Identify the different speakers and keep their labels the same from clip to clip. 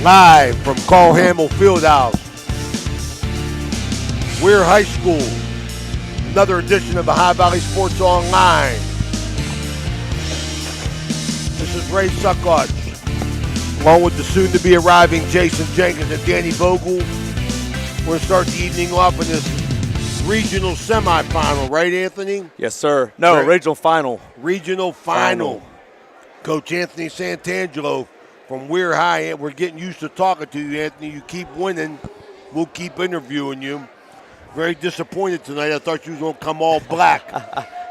Speaker 1: Live from Carl Hamill Fieldhouse, WEIR High School. Another edition of the High Valley Sports Online. This is Ray Suckott, along with the soon-to-be arriving Jason Jenkins and Danny Vogel. We're going to start the evening off with this regional semifinal, right, Anthony?
Speaker 2: Yes, sir. No, regional final.
Speaker 1: Regional final. Coach Anthony Santangelo from WEIR High. We're getting used to talking to you, Anthony. You keep winning. We'll keep interviewing you. Very disappointed tonight. I thought you was going to come all black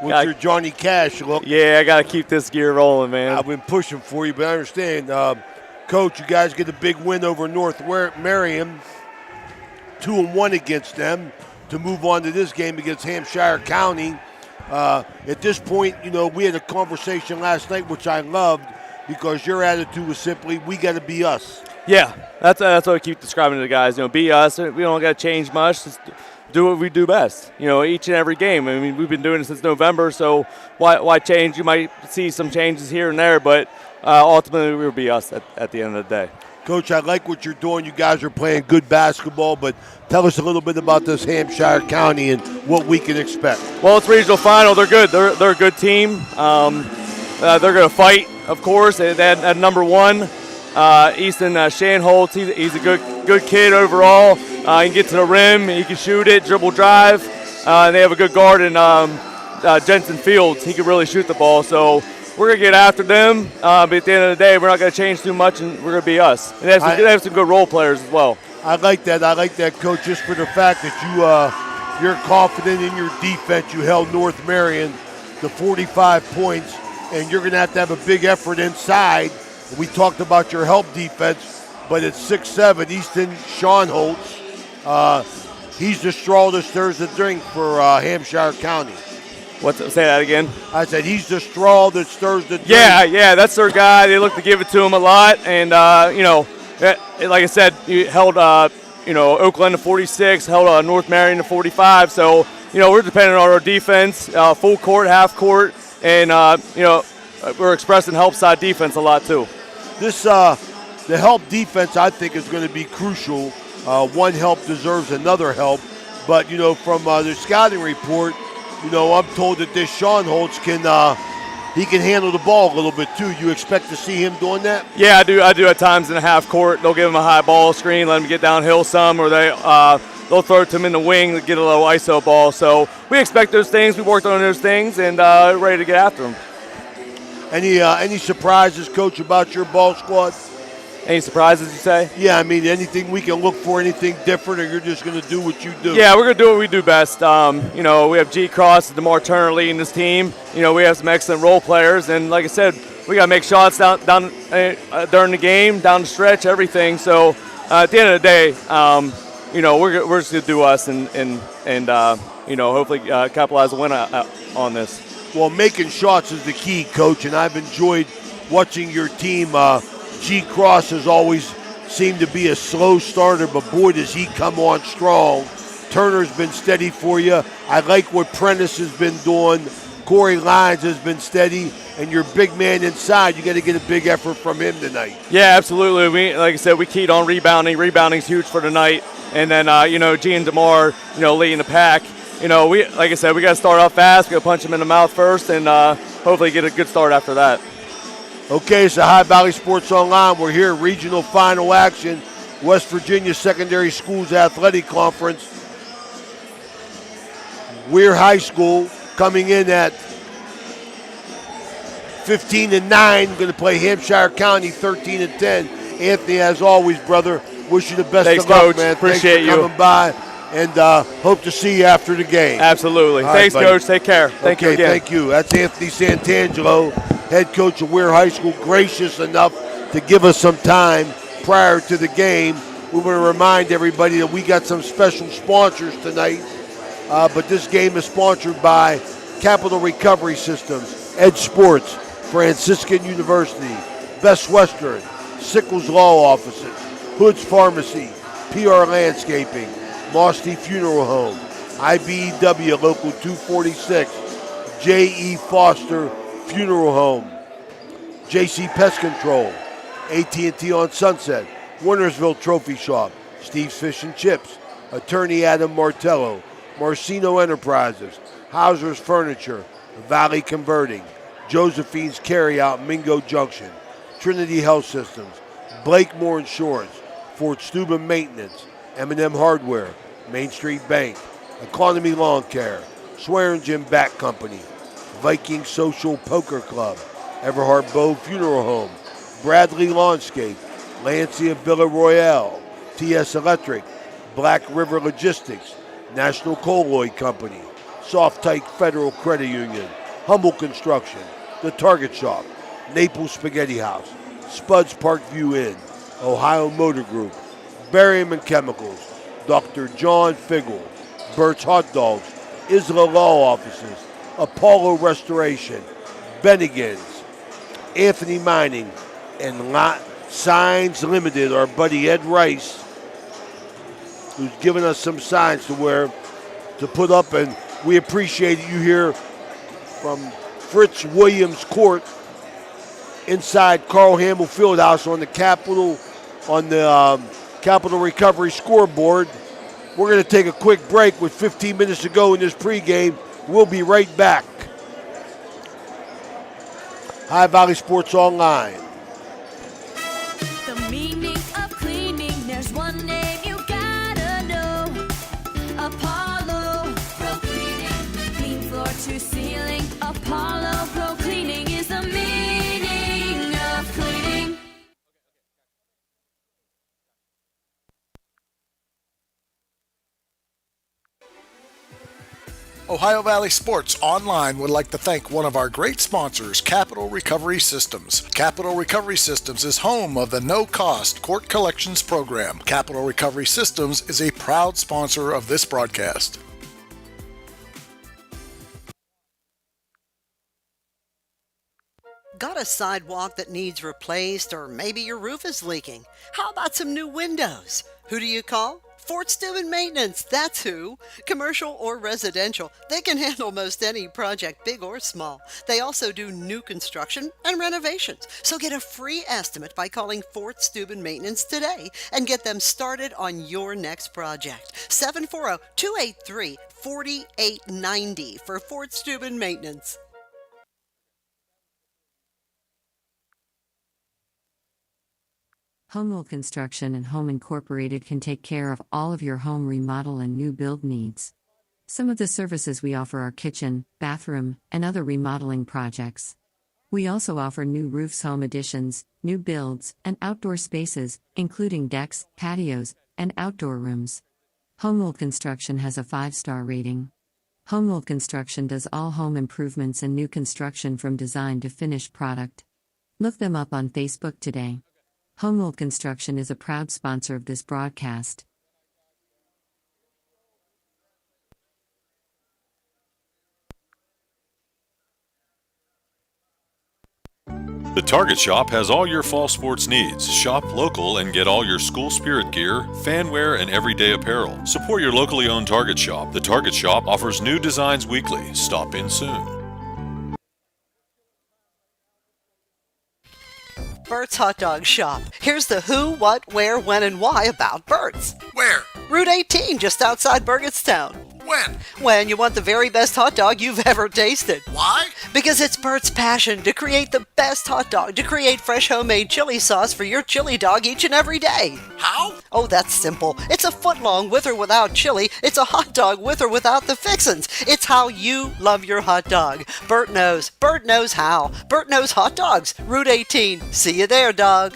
Speaker 1: with your Johnny Cash look.
Speaker 2: Yeah, I got to keep this gear rolling, man.
Speaker 1: I've been pushing for you, but I understand. Coach, you guys get a big win over North Marion, 2-1 against them to move on to this game against Hampshire County. At this point, you know, we had a conversation last night, which I loved, because your attitude was simply, we got to be us.
Speaker 2: Yeah, that's what I keep describing to the guys. You know, be us. We don't got to change much. Just do what we do best. You know, each and every game. I mean, we've been doing it since November, so why change? You might see some changes here and there, but ultimately we'll be us at the end of the day.
Speaker 1: Coach, I like what you're doing. You guys are playing good basketball, but tell us a little bit about this Hampshire County and what we can expect.
Speaker 2: Well, it's regional final. They're good. They're a good team. They're going to fight, of course. At number one, Easton Shanholtz. He's a good kid overall. He can get to the rim. He can shoot it, dribble, drive. And they have a good guard in Jensen Fields. He can really shoot the ball. So we're going to get after them, but at the end of the day, we're not going to change too much, and we're going to be us. And they have some good role players as well.
Speaker 1: I like that, Coach, just for the fact that you're confident in your defense. You held North Marion to 45 points, and you're going to have a big effort inside. We talked about your help defense, but it's 6'7", Easton Shanholtz. He's the straw that stirs the drink for Hampshire County.
Speaker 2: Say that again?
Speaker 1: I said he's the straw that stirs the drink.
Speaker 2: Yeah, that's their guy. They look to give it to him a lot. And, like I said, you held, Oakland to 46, held North Marion to 45. So, we're depending on our defense, full court, half court, and, we're expressing help side defense a lot too.
Speaker 1: The help defense, I think, is going to be crucial. One help deserves another help. But, from the scouting report, I'm told that this Shanholtz can handle the ball a little bit too. You expect to see him doing that?
Speaker 2: Yeah, I do at times in the half court. They'll give him a high ball screen, let him get downhill some, or they'll throw it to him in the wing to get a little ISO ball. So we expect those things. We worked on those things and ready to get after them.
Speaker 1: Any surprises, Coach, about your ball squad?
Speaker 2: Any surprises, you say?
Speaker 1: Yeah, I mean, anything we can look for, anything different, or you're just going to do what you do?
Speaker 2: Yeah, we're going to do what we do best. We have G. Cross and DeMar Turner leading this team. We have some excellent role players. And like I said, we got to make shots down during the game, down the stretch, everything. So at the end of the day, we're just going to do us and hopefully capitalize the win on this.
Speaker 1: Well, making shots is the key, Coach, and I've enjoyed watching your team. G. Cross has always seemed to be a slow starter, but boy, does he come on strong. Turner's been steady for you. I like what Prentice has been doing. Corey Lyons has been steady, and your big man inside, you got to get a big effort from him tonight.
Speaker 2: Yeah, absolutely. Like I said, we keyed on rebounding. Rebounding's huge for tonight. And then, G and DeMar, leading the pack. Like I said, we got to start off fast. We got to punch him in the mouth first, and hopefully get a good start after that.
Speaker 1: Okay, it's the High Valley Sports Online. We're here, regional final action, West Virginia Secondary Schools Athletic Conference. WEIR High School coming in at 15-9, going to play Hampshire County 13-10. Anthony, as always, brother, wish you the best
Speaker 2: Thanks,
Speaker 1: of luck,
Speaker 2: Coach.
Speaker 1: man.
Speaker 2: Appreciate
Speaker 1: Thanks for coming by, and hope to see you after the game.
Speaker 2: Absolutely.
Speaker 1: All
Speaker 2: Thanks,
Speaker 1: right,
Speaker 2: Coach. Take care. Thank you again.
Speaker 1: Thank you. That's Anthony Santangelo, head coach of WEIR High School, gracious enough to give us some time prior to the game. We want to remind everybody that we got some special sponsors tonight, but this game is sponsored by Capital Recovery Systems, Edge Sports, Franciscan University, Best Western, Sickles Law Offices, Hood's Pharmacy, PR Landscaping, Mosty Funeral Home, IBEW Local 246, J.E. Foster Funeral Home, JC Pest Control, AT&T on Sunset, Wintersville Trophy Shop, Steve's Fish and Chips, Attorney Adam Martello, Marcino Enterprises, Hauser's Furniture, Valley Converting, Josephine's Carryout, Mingo Junction, Trinity Health Systems, Blakemore Insurance, Fort Steuben Maintenance, M&M Hardware, Main Street Bank, Economy Lawn Care, Swearingen Bat Company, Viking Social Poker Club, Everhart Bow Funeral Home, Bradley Lawnscape, Lancia Villa Royale, TS Electric, Black River Logistics, National Colloid Company, Soft Tyke Federal Credit Union, Humble Construction, The Target Shop, Naples Spaghetti House, Spuds Parkview Inn, Ohio Motor Group, Berryman Chemicals, Dr. John Figgle, Burt's Hot Dogs, Isla Law Offices, Apollo Restoration, Bennigan's, Anthony Mining, and Lot Signs Limited, our buddy Ed Rice, who's given us some signs to put up, and we appreciate you here from Fritz Williams Court inside Carl Hamill Fieldhouse on the Capital Recovery scoreboard. We're going to take a quick break with 15 minutes to go in this pregame. We'll be right back. High Valley Sports Online.
Speaker 3: The meaning of cleaning, there's one name you gotta know. Apollo Pro Cleaning. Clean floor to ceiling. Apollo Pro Cleaning is the meaning of cleaning.
Speaker 4: Ohio Valley Sports Online would like to thank one of our great sponsors, Capital Recovery Systems. Capital Recovery Systems is home of the no-cost court collections program. Capital Recovery Systems is a proud sponsor of this broadcast.
Speaker 5: Got a sidewalk that needs replaced, or maybe your roof is leaking? How about some new windows? Who do you call? Fort Steuben Maintenance, that's who. Commercial or residential, they can handle most any project, big or small. They also do new construction and renovations. So get a free estimate by calling Fort Steuben Maintenance today and get them started on your next project. 740-283-4890 for Fort Steuben Maintenance.
Speaker 6: Home Rule Construction and Home Incorporated can take care of all of your home remodel and new build needs. Some of the services we offer are kitchen, bathroom, and other remodeling projects. We also offer new roofs, home additions, new builds, and outdoor spaces, including decks, patios, and outdoor rooms. Home Rule Construction has a 5-star rating. Home Rule Construction does all home improvements and new construction from design to finished product. Look them up on Facebook today. Home Rule Construction is a proud sponsor of this broadcast.
Speaker 7: The Target Shop has all your fall sports needs. Shop local and get all your school spirit gear, fanwear, and everyday apparel. Support your locally owned Target Shop. The Target Shop offers new designs weekly. Stop in soon.
Speaker 5: Burt's Hot Dog Shop. Here's the who, what, where, when, and why about Burt's.
Speaker 4: Where?
Speaker 5: Route 18, just outside Burgettstown.
Speaker 4: When?
Speaker 5: When you want the very best hot dog you've ever tasted.
Speaker 4: Why?
Speaker 5: Because it's Burt's passion to create the best hot dog, to create fresh homemade chili sauce for your chili dog each and every day.
Speaker 4: How?
Speaker 5: Oh, that's simple. It's a foot long with or without chili. It's a hot dog with or without the fixins. It's how you love your hot dog. Burt knows. Burt knows how. Burt knows hot dogs. Route 18. See you there, dog.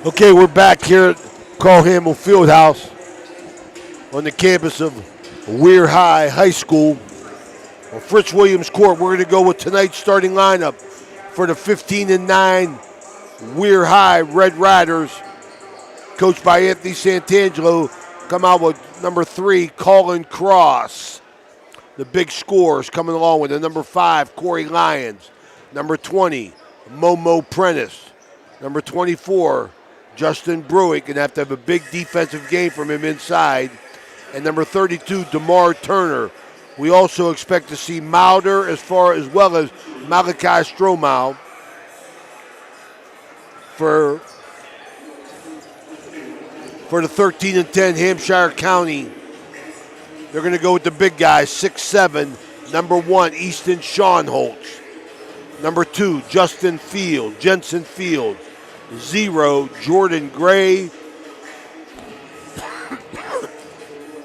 Speaker 1: Okay, we're back here at Carl Hamill Fieldhouse on the campus of WEIR High School on Fritz Williams Court. We're going to go with tonight's starting lineup for the 15-9 WEIR High Red Riders, coached by Anthony Santangelo. Come out with number 3, Colin Cross. The big scores coming along with the number 5, Corey Lyons. Number 20, Momo Prentice. Number 24, Justin Bruick, going to have a big defensive game from him inside. And number 32, DeMar Turner We also expect to see Mulder as well as Malachi Stromal for the 13-10 Hampshire County. They're going to go with the big guys, 6'7", number 1, Easton Schonholtz. Number 2, Jensen Field. 0, Jordan Gray.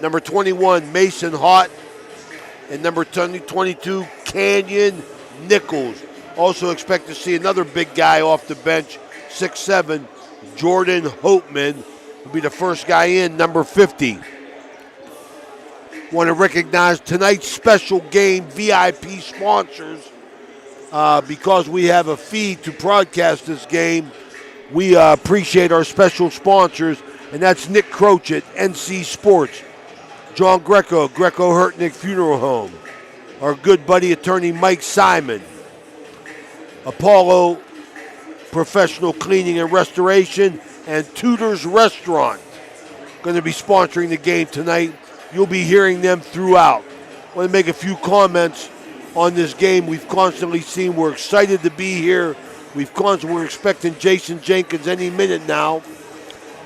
Speaker 1: Number 21, Mason Hott. And number 22, Canyon Nichols. Also expect to see another big guy off the bench, 6'7", Jordan Hopeman will be the first guy in, number 50. Want to recognize tonight's special game VIP sponsors. Because we have a feed to broadcast this game, we appreciate our special sponsors, and that's Nick Croce at NC Sports, John Greco Hurtnick Funeral Home, our good buddy attorney Mike Simon, Apollo Professional Cleaning and Restoration, and Tudor's Restaurant going to be sponsoring the game tonight. You'll be hearing them throughout. I want to make a few comments on this game. We've constantly seen we're excited to be here. We're expecting Jason Jenkins any minute now.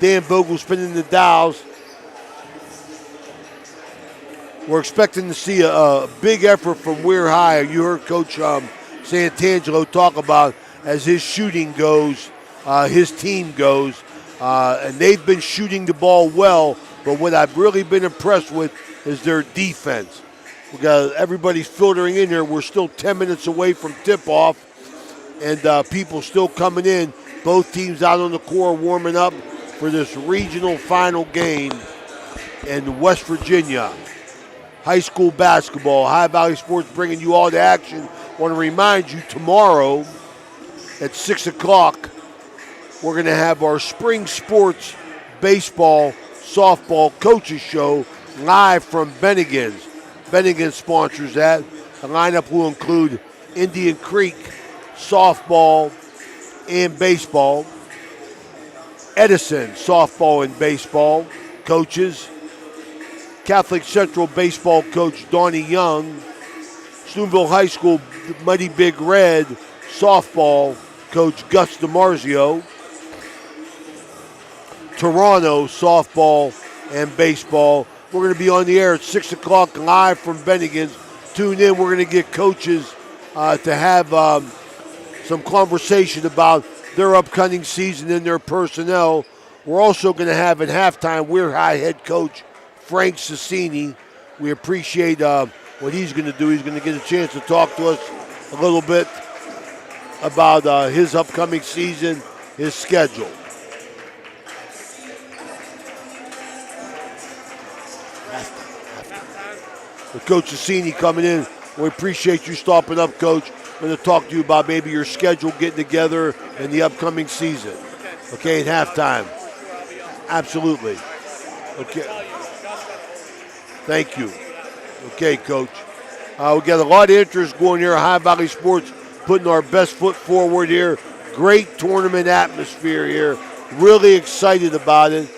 Speaker 1: Dan Vogel spinning the dials. We're expecting to see a big effort from WEIR High. You heard Coach Santangelo talk about as his shooting goes, his team goes. And they've been shooting the ball well, but what I've really been impressed with is their defense. We got everybody's filtering in here. We're still 10 minutes away from tip-off, and people still coming in. Both teams out on the court warming up for this regional final game in West Virginia. High school basketball, High Valley Sports bringing you all the action. I want to remind you, tomorrow at 6 o'clock, we're going to have our spring sports baseball, softball coaches show live from Bennigan's. Bennigan sponsors that. The lineup will include Indian Creek softball and baseball, Edison softball and baseball coaches, Catholic Central baseball coach Donnie Young, Steubenville High School Mighty Big Red softball coach Gus DiMarzio, Toronto softball and baseball. We're going to be on the air at 6 o'clock live from Bennigan's. Tune in. We're going to get coaches to have some conversation about their upcoming season and their personnel. We're also going to have at halftime WEIR High head coach Frank Sassini. We appreciate what he's going to do. He's going to get a chance to talk to us a little bit about his upcoming season, his schedule. With Coach Sassini coming in, we appreciate you stopping up, Coach. We're going to talk to you about maybe your schedule getting together in the upcoming season. Okay, at halftime. Absolutely. Okay. Thank you. Okay, Coach. We got a lot of interest going here at High Valley Sports, putting our best foot forward here. Great tournament atmosphere here. Really excited about it.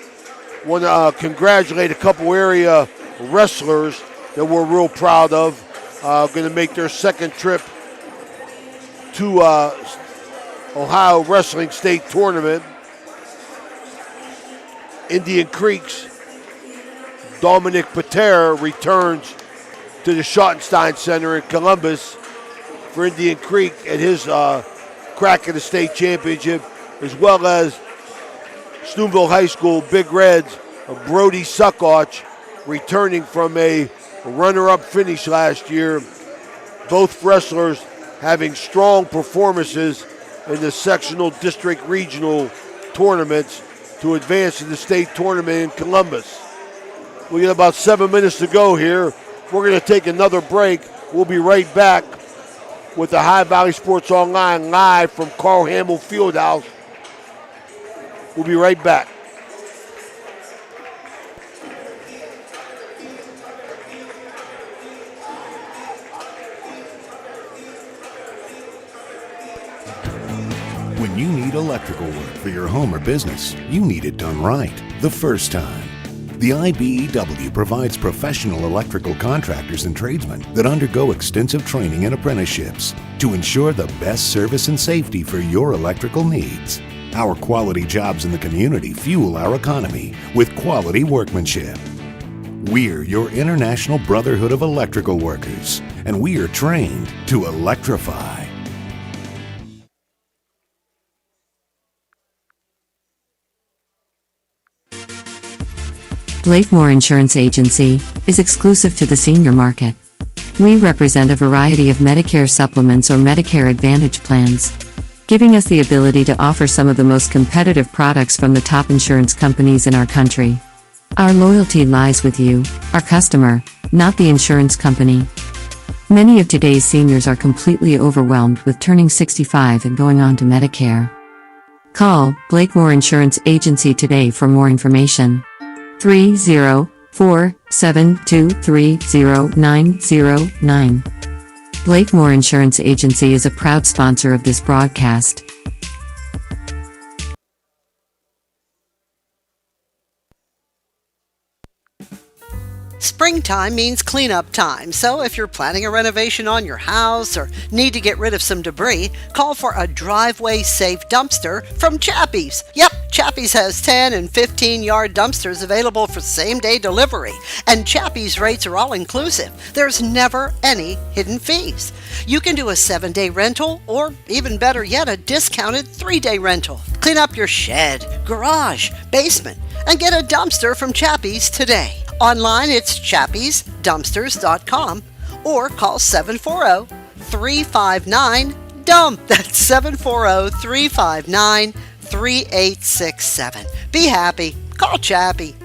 Speaker 1: Want to congratulate a couple area wrestlers that we're real proud of. Going to make their second trip to Ohio Wrestling State Tournament. Indian Creek's Dominic Pater returns to the Schottenstein Center in Columbus for Indian Creek at his crack at the state championship, as well as Steubenville High School Big Reds of Brody Suckoch returning from a runner-up finish last year. Both wrestlers having strong performances in the sectional district regional tournaments to advance to the state tournament in Columbus. We got about 7 minutes to go here. We're going to take another break. We'll be right back with the High Valley Sports Online live from Carl Hamill Fieldhouse. We'll be right back.
Speaker 8: When you need electrical work for your home or business, you need it done right the first time. The IBEW provides professional electrical contractors and tradesmen that undergo extensive training and apprenticeships to ensure the best service and safety for your electrical needs. Our quality jobs in the community fuel our economy with quality workmanship. We're your International Brotherhood of Electrical Workers, and we are trained to electrify.
Speaker 6: Blakemore Insurance Agency is exclusive to the senior market. We represent a variety of Medicare supplements or Medicare Advantage plans, giving us the ability to offer some of the most competitive products from the top insurance companies in our country. Our loyalty lies with you, our customer, not the insurance company. Many of today's seniors are completely overwhelmed with turning 65 and going on to Medicare. Call Blakemore Insurance Agency today for more information. 304-723-0909. Blakemore Insurance Agency is a proud sponsor of this broadcast.
Speaker 5: Springtime means cleanup time, so if you're planning a renovation on your house or need to get rid of some debris, call for a driveway-safe dumpster from Chappie's. Yep, Chappie's has 10 and 15-yard dumpsters available for same-day delivery, and Chappie's rates are all-inclusive. There's never any hidden fees. You can do a 7-day rental, or even better yet, a discounted 3-day rental. Clean up your shed, garage, basement, and get a dumpster from Chappie's today. Online, it's chappiesdumpsters.com or call 740-359-DUMP. That's 740-359-3867. Be happy. Call Chappie.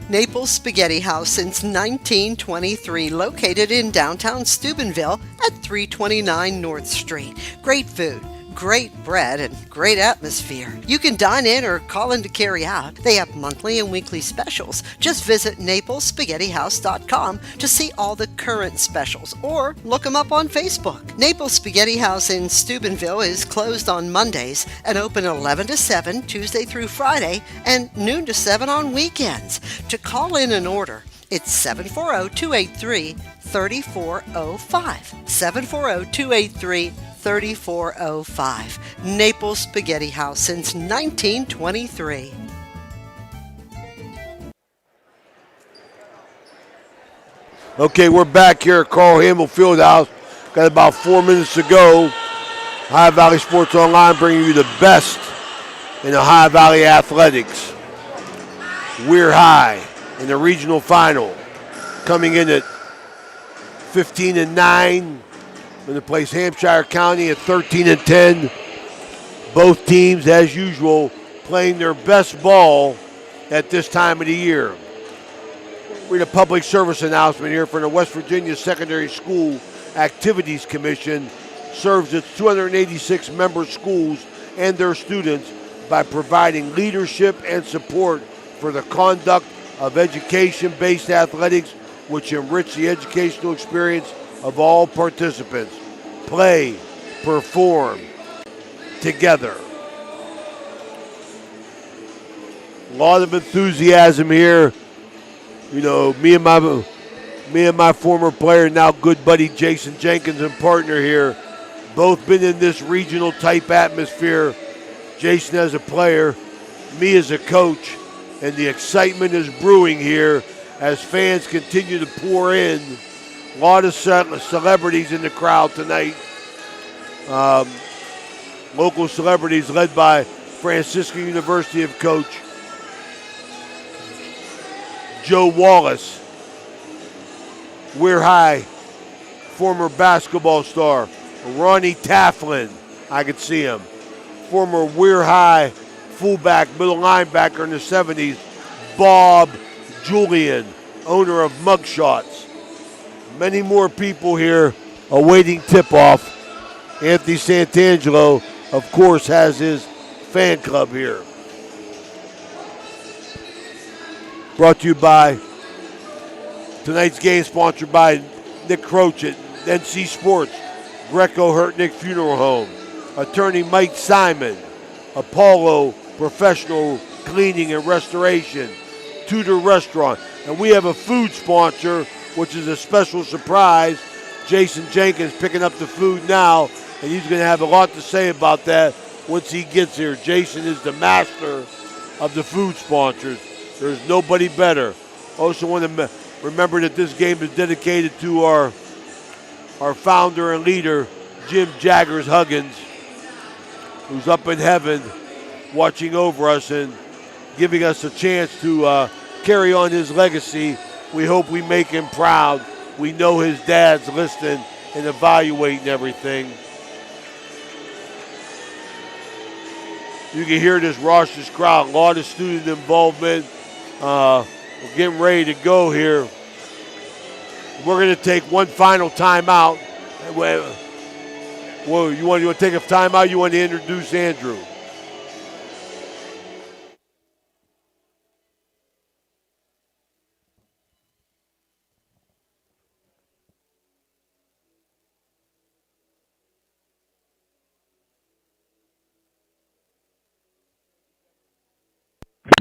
Speaker 5: Naples Spaghetti House since 1923, located in downtown Steubenville at 329 North Street. Great food, great bread, and great atmosphere. You can dine in or call in to carry out. They have monthly and weekly specials. Just visit NaplesSpaghettiHouse.com to see all the current specials, or look them up on Facebook. Naples Spaghetti House in Steubenville is closed on Mondays and open 11 to 7 Tuesday through Friday and noon to 7 on weekends. To call in an order, it's 740-283-3405. 740-283-3405. Naples Spaghetti House since 1923.
Speaker 1: Okay, we're back here at Carl Hamill Fieldhouse. Got about 4 minutes to go. Ohio Valley Sports Online bringing you the best in Ohio Valley athletics. WEIR High in the regional final, coming in at 15-9. Going to place Hampshire County at 13-10. Both teams, as usual, playing their best ball at this time of the year. We're in a public service announcement here for the West Virginia Secondary School Activities Commission. Serves its 286 member schools and their students by providing leadership and support for the conduct of education-based athletics, which enrich the educational experience of all participants. Play, perform together. A lot of enthusiasm here. You know, me and my former player, now good buddy Jason Jenkins and partner here, both been in this regional type atmosphere. Jason as a player, me as a coach, and the excitement is brewing here as fans continue to pour in. A lot of celebrities in the crowd tonight. Local celebrities led by Franciscan University of coach Joe Wallace. WEIR High former basketball star Ronnie Taflin. I could see him. Former WEIR High fullback, middle linebacker in the 70s, Bob Julian, owner of Mugshots. Many more people here awaiting tip-off. Anthony Santangelo, of course, has his fan club here. Brought to you by tonight's game, sponsored by Nick Croach at NC Sports, Greco Hurtnick Funeral Home, attorney Mike Simon, Apollo professional cleaning and restoration, Tudor Restaurant. And we have a food sponsor, which is a special surprise. Jason Jenkins picking up the food now, and he's going to have a lot to say about that once he gets here. Jason is the master of the food sponsors. There's nobody better. Also want to remember that this game is dedicated to our founder and leader, Jim Jaggers Huggins, who's up in heaven watching over us and giving us a chance to carry on his legacy. We hope we make him proud. We know his dad's listening and evaluating everything. You can hear this raucous crowd, a lot of student involvement. We're getting ready to go here. We're going to take one final timeout. Well, you want to take a timeout? You want to introduce Andrew?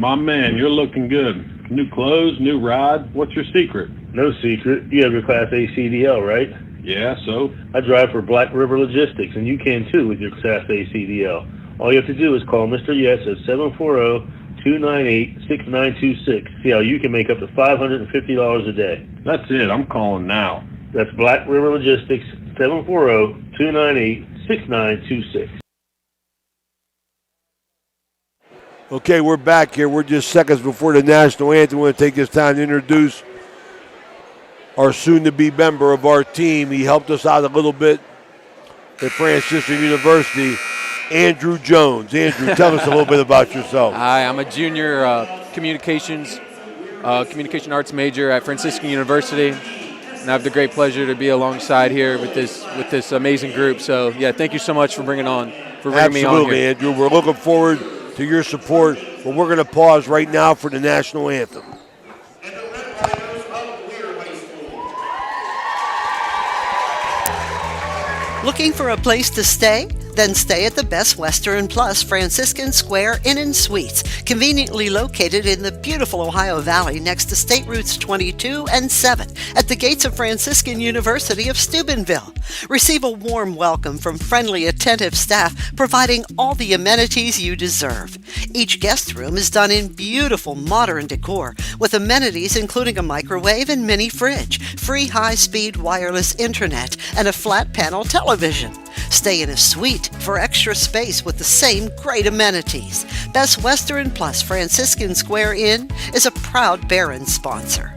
Speaker 9: My man, you're looking good. New clothes, new ride. What's your secret?
Speaker 10: No secret. You have your Class A CDL, right?
Speaker 9: Yeah, so?
Speaker 10: I drive for Black River Logistics, and you can too with your Class A CDL. All you have to do is call Mr. Yes at 740-298-6926. See how you can make up to $550 a day.
Speaker 9: That's it. I'm calling now.
Speaker 10: That's Black River Logistics, 740-298-6926.
Speaker 1: Okay, we're back here. We're just seconds before the national anthem. We want to take this time to introduce our soon-to-be member of our team. He helped us out a little bit at Franciscan University, Andrew Jones. Andrew, tell us a little bit about yourself.
Speaker 11: Hi, I'm a junior communication arts major at Franciscan University, and I have the great pleasure to be alongside here with this amazing group. So, yeah, thank you so much for bringing me on here.
Speaker 1: Absolutely, Andrew. We're looking forward to your support, but we're going to pause right now for the national anthem.
Speaker 5: Looking for a place to stay? Then stay at the Best Western Plus Franciscan Square Inn & Suites, conveniently located in the beautiful Ohio Valley next to State Routes 22 and 7 at the gates of Franciscan University of Steubenville. Receive a warm welcome from friendly, attentive staff, providing all the amenities you deserve. Each guest room is done in beautiful modern decor, with amenities including a microwave and mini fridge, free high-speed wireless internet, and a flat-panel television. Stay in a suite for extra space with the same great amenities. Best Western Plus Franciscan Square Inn is a proud Barron sponsor.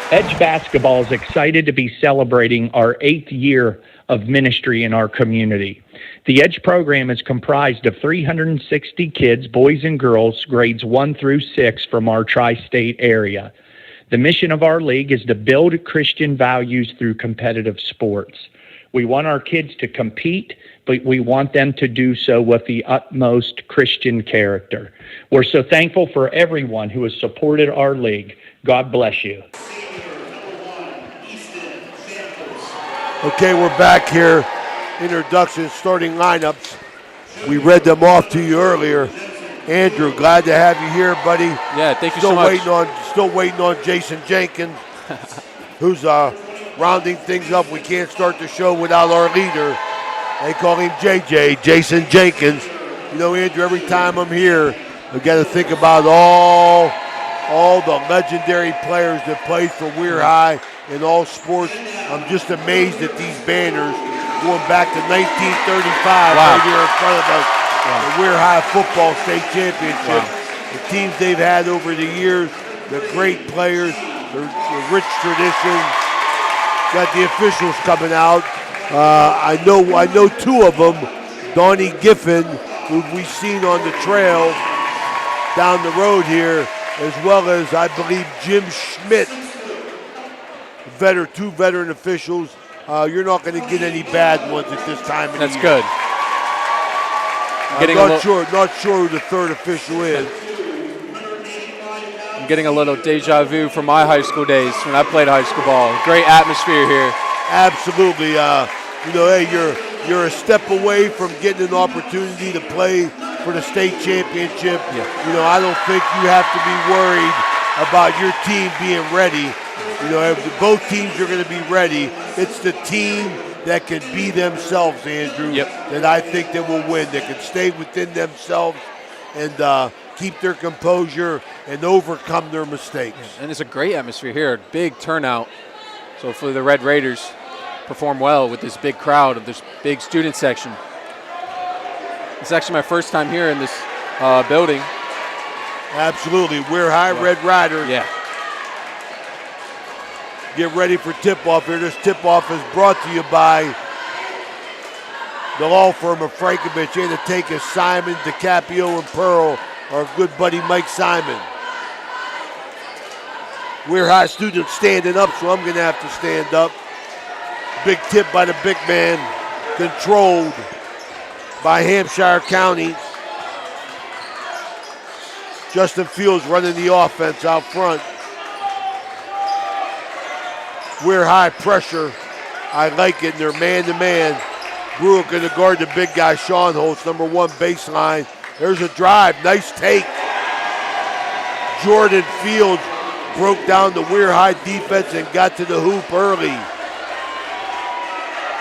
Speaker 12: Edge Basketball is excited to be celebrating our 8th year of ministry in our community. The Edge program is comprised of 360 kids, boys and girls, grades 1 through 6 from our tri-state area. The mission of our league is to build Christian values through competitive sports. We want our kids to compete, but we want them to do so with the utmost Christian character. We're so thankful for everyone who has supported our league. God bless you.
Speaker 1: Okay, we're back here. Introductions, starting lineups. We read them off to you earlier. Andrew, glad to have you here, buddy.
Speaker 11: Yeah, thank you so much.
Speaker 1: Still waiting on Jason Jenkins, who's rounding things up. We can't start the show without our leader. They call him JJ, Jason Jenkins. You know, Andrew, every time I'm here, I've got to think about all the legendary players that played for WEIR High in all sports. I'm just amazed at these banners going back to 1935 right here in front of us. The WEIR High football state championship. The teams they've had over the years, the great players, the rich tradition. Got the officials coming out. I know two of them. Donnie Giffen, who we've seen on the trail down the road here, as well as I believe Jim Schmidt, two veteran officials. You're not going to get any bad ones at this time of the year.
Speaker 11: That's good.
Speaker 1: I'm not sure who the third official is.
Speaker 11: I'm getting a little deja vu from my high school days when I played high school ball. Great atmosphere here.
Speaker 1: Absolutely. Hey, you're a step away from getting an opportunity to play for the state championship. Yeah. I don't think you have to be worried about your team being ready. If both teams are going to be ready. It's the team that can be themselves, Andrew, that I think that will win. That can stay within themselves and keep their composure and overcome their mistakes.
Speaker 11: And it's a great atmosphere here, big turnout. So hopefully the Red Raiders perform well with this big crowd of this big student section. It's actually my first time here in this building.
Speaker 1: Absolutely. WEIR High Red Rider.
Speaker 11: Yeah.
Speaker 1: Get ready for tip-off here. This tip-off is brought to you by the law firm of Frankovich. Here to take us Simon, DiCaprio, and Pearl, our good buddy Mike Simon. WEIR High students standing up, so I'm going to have to stand up. Big tip by the big man, controlled by Hampshire County. Justin Fields running the offense out front. WEIR High pressure. I like it. They're man-to-man. Brewick going to guard the big guy, Sean Holtz, number 1 baseline. There's a drive. Nice take. Jordan Fields broke down the WEIR High defense and got to the hoop early.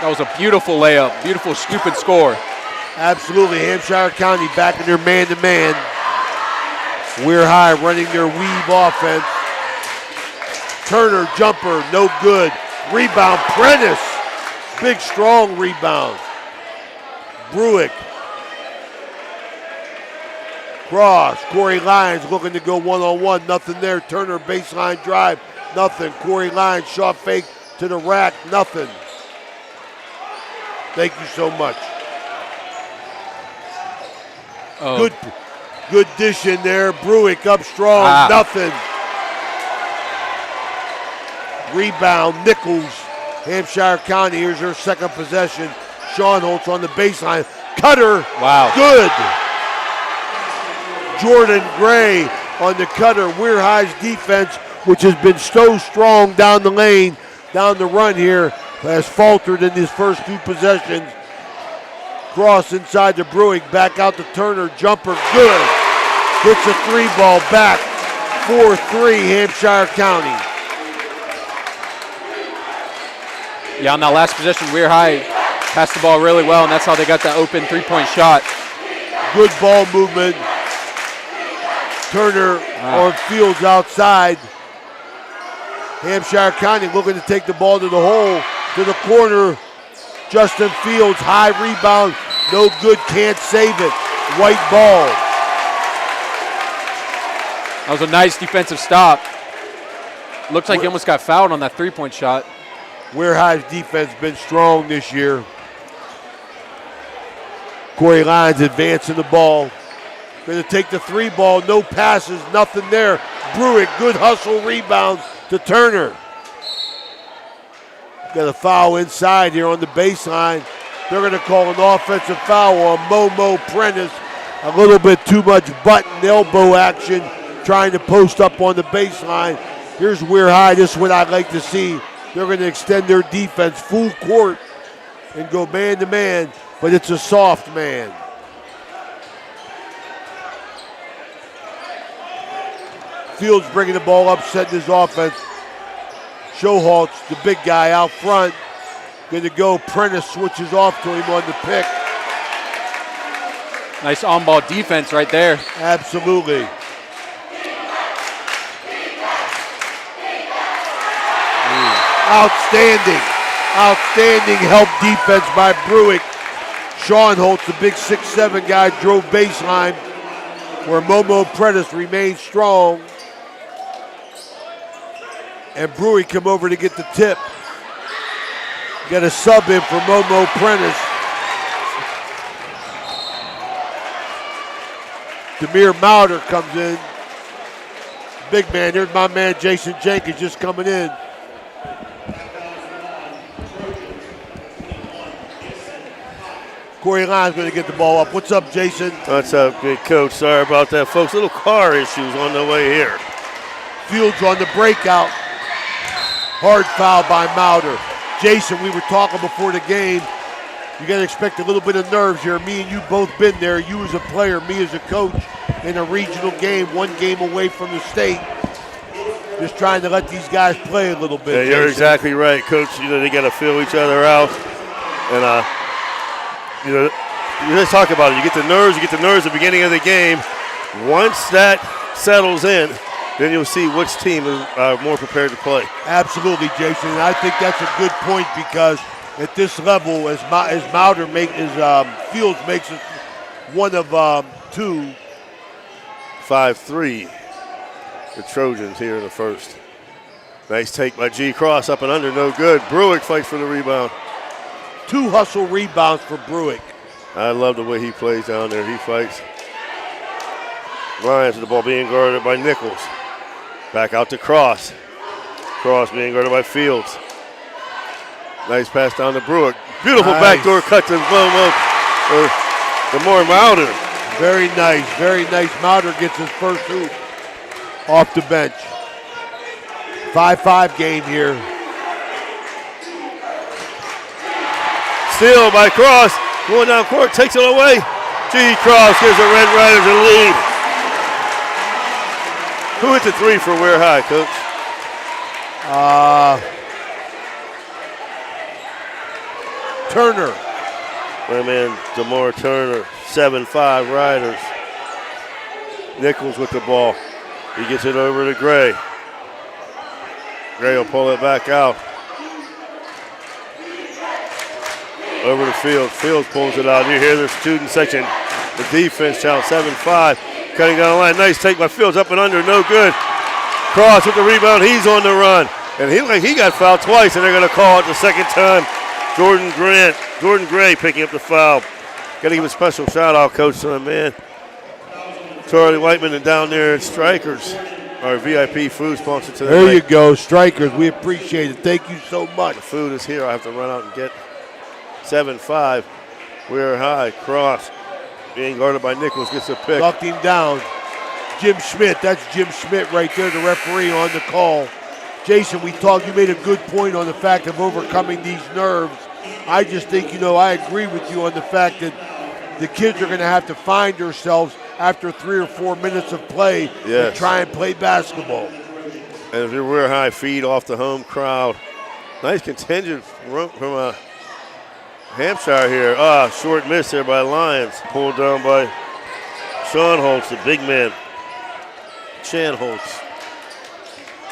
Speaker 11: That was a beautiful layup. Beautiful scoop and score.
Speaker 1: Absolutely. Hampshire County back in their man-to-man. WEIR High running their weave offense. Turner jumper, no good. Rebound, Prentice. Big, strong rebound. Brewick. Cross. Corey Lyons looking to go one-on-one. Nothing there. Turner baseline drive. Nothing. Corey Lyons shot fake to the rack. Nothing. Thank you so much.
Speaker 11: Oh.
Speaker 1: Good dish in there. Brewick up strong. Nothing. Rebound, Nichols. Hampshire County, here's their second possession. Sean Holtz on the baseline. Cutter.
Speaker 11: Wow.
Speaker 1: Good. Jordan Gray on the cutter. WEIR High's defense, which has been so strong down the lane, down the run here, has faltered in his first 2 possessions. Cross inside to Brewick. Back out to Turner. Jumper. Good. Hits a 3-ball back. 4-3 Hampshire County.
Speaker 11: Yeah, on that last possession, WEIR High passed the ball really well, and that's how they got that open 3-point shot.
Speaker 1: Good ball movement. Turner on Fields outside. Hampshire County looking to take the ball to the hole, to the corner. Justin Fields, high rebound, no good, can't save it. White ball.
Speaker 11: That was a nice defensive stop. Looks like he almost got fouled on that 3-point shot.
Speaker 1: WEIR High's defense has been strong this year. Corey Lyons advancing the ball. Going to take the 3-ball, no passes, nothing there. Brewick, good hustle rebound to Turner. Got a foul inside here on the baseline. They're going to call an offensive foul on Momo Prentice. A little bit too much butt and elbow action trying to post up on the baseline. Here's WEIR High. This is what I'd like to see. They're going to extend their defense full court and go man-to-man, but it's a soft man. Fields bringing the ball up, setting his offense. Showhaltz, the big guy out front. Going to go. Prentice switches off to him on the pick.
Speaker 11: Nice on-ball defense right there.
Speaker 1: Absolutely. Outstanding help defense by Bruick. Sean Holtz, the big 6'7" guy, drove baseline where Momo Prentice remained strong. And Bruick come over to get the tip. Got a sub in for Momo Prentice. Demir Mauder comes in. Big man, here's my man Jason Jenkins just coming in. Corey Lyons going to get the ball up. What's up, Jason?
Speaker 13: What's up, good coach? Sorry about that, folks. Little car issues on the way here.
Speaker 1: Fields on the breakout. Hard foul by Mauder. Jason, we were talking before the game. You got to expect a little bit of nerves here. Me and you both been there. You as a player, me as a coach in a regional game, one game away from the state. Just trying to let these guys play a little bit.
Speaker 13: Yeah, you're
Speaker 1: Jason.
Speaker 13: Exactly right, Coach. You know, they got to feel each other out. And, you know, you just talk about it. You get the nerves at the beginning of the game. Once that settles in, then you'll see which team is more prepared to play.
Speaker 1: Absolutely, Jason. And I think that's a good point because at this level, as Fields makes it one of two.
Speaker 13: 5-3, the Trojans here in the first. Nice take by G. Cross, up and under, no good. Bruick fights for the rebound.
Speaker 1: 2 hustle rebounds for Bruick.
Speaker 13: I love the way he plays down there. He fights. Lyons with the ball being guarded by Nichols. Back out to Cross. Cross being guarded by Fields. Nice pass down to Bruick. Beautiful backdoor cut to Demore Mauder.
Speaker 1: Very nice, very nice. Mauder gets his first hoop off the bench. 5-5 game here.
Speaker 13: Steal by Cross. Going down court, takes it away. G. Cross gives the Red Riders a lead. Who hit the 3 for WEIR High, Coach?
Speaker 1: Turner.
Speaker 13: My man, Demore Turner, 7-5 Riders. Nichols with the ball. He gets it over to Gray. Gray will pull it back out. Over to Fields. Fields pulls it out. You hear the student section. The defense challenge, 7-5. Cutting down the line. Nice take by Fields, up and under, no good. Cross with the rebound. He's on the run. And he got fouled twice, and they're going to call it the second time. Jordan Gray picking up the foul. Got to give a special shout out, Coach, to my man Charlie Whiteman, and down there at Strikers, our VIP food sponsor today.
Speaker 1: There you go, Strikers. We appreciate it. Thank you so much.
Speaker 13: The food is here. I have to run out and get 7-5. WEIR High. Cross being guarded by Nichols, gets a pick.
Speaker 1: Knocked him down. Jim Schmidt. That's Jim Schmidt right there, the referee on the call. Jason, you made a good point on the fact of overcoming these nerves. I just think, I agree with you on the fact that the kids are going to have to find themselves after 3 or 4 minutes of play and try and play basketball.
Speaker 13: And if you're WEIR High, feed off the home crowd. Nice contingent from Hampshire here. Short miss there by Lyons. Pulled down by Sean Holtz, the big man. Chan Holtz.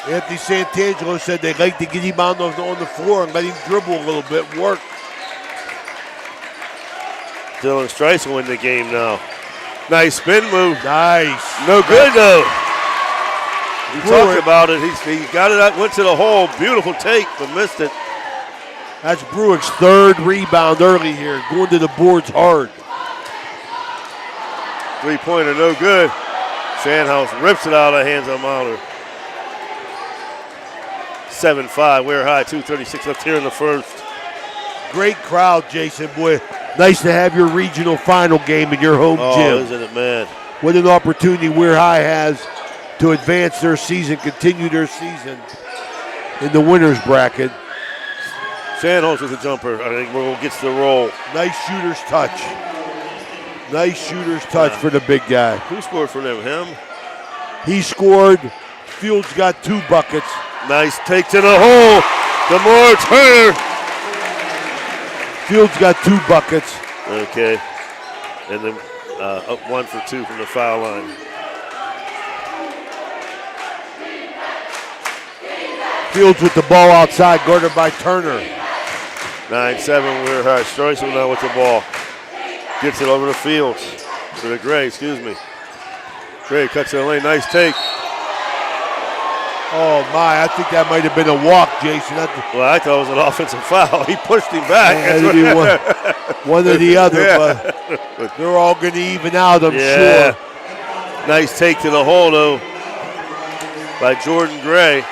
Speaker 1: Anthony Santangelo said they'd like to get him on the floor and let him dribble a little bit, work.
Speaker 13: Dylan Strice will win the game now. Nice spin move.
Speaker 1: Nice.
Speaker 13: No good, though. We talked about it. He got it out, went to the hole. Beautiful take, but missed it.
Speaker 1: That's Bruick's 3rd rebound early here, going to the boards hard.
Speaker 13: 3-pointer, no good. Sandhouse rips it out of the hands of Mauder. 7-5, WEIR High, 2:36 left here in the first.
Speaker 1: Great crowd, Jason. Boy, nice to have your regional final game in your home gym.
Speaker 13: Isn't it, man?
Speaker 1: What an opportunity WEIR High has to advance their season, continue their season in the winners bracket.
Speaker 13: Sandholz with a jumper. I think Will gets the roll.
Speaker 1: Nice shooter's touch. Nice shooter's touch for the big guy.
Speaker 13: Who scored for them? Him?
Speaker 1: He scored. Fields got 2 buckets.
Speaker 13: Nice take to the hole. Demore Turner.
Speaker 1: Fields got 2 buckets.
Speaker 13: Okay. And then up 1 for 2 from the foul line.
Speaker 1: Fields with the ball outside, guarded by Turner.
Speaker 13: 9-7, WEIR High. Streusel now with the ball. Gets it over the Fields. To the Gray, excuse me. Gray cuts to the lane, nice take.
Speaker 1: Oh my, I think that might have been a walk, Jason.
Speaker 13: Well, I thought it was an offensive foul. He pushed him back.
Speaker 1: One or the other, but they're all going to even out, I'm sure.
Speaker 13: Nice take to the hole, though, by Jordan Gray.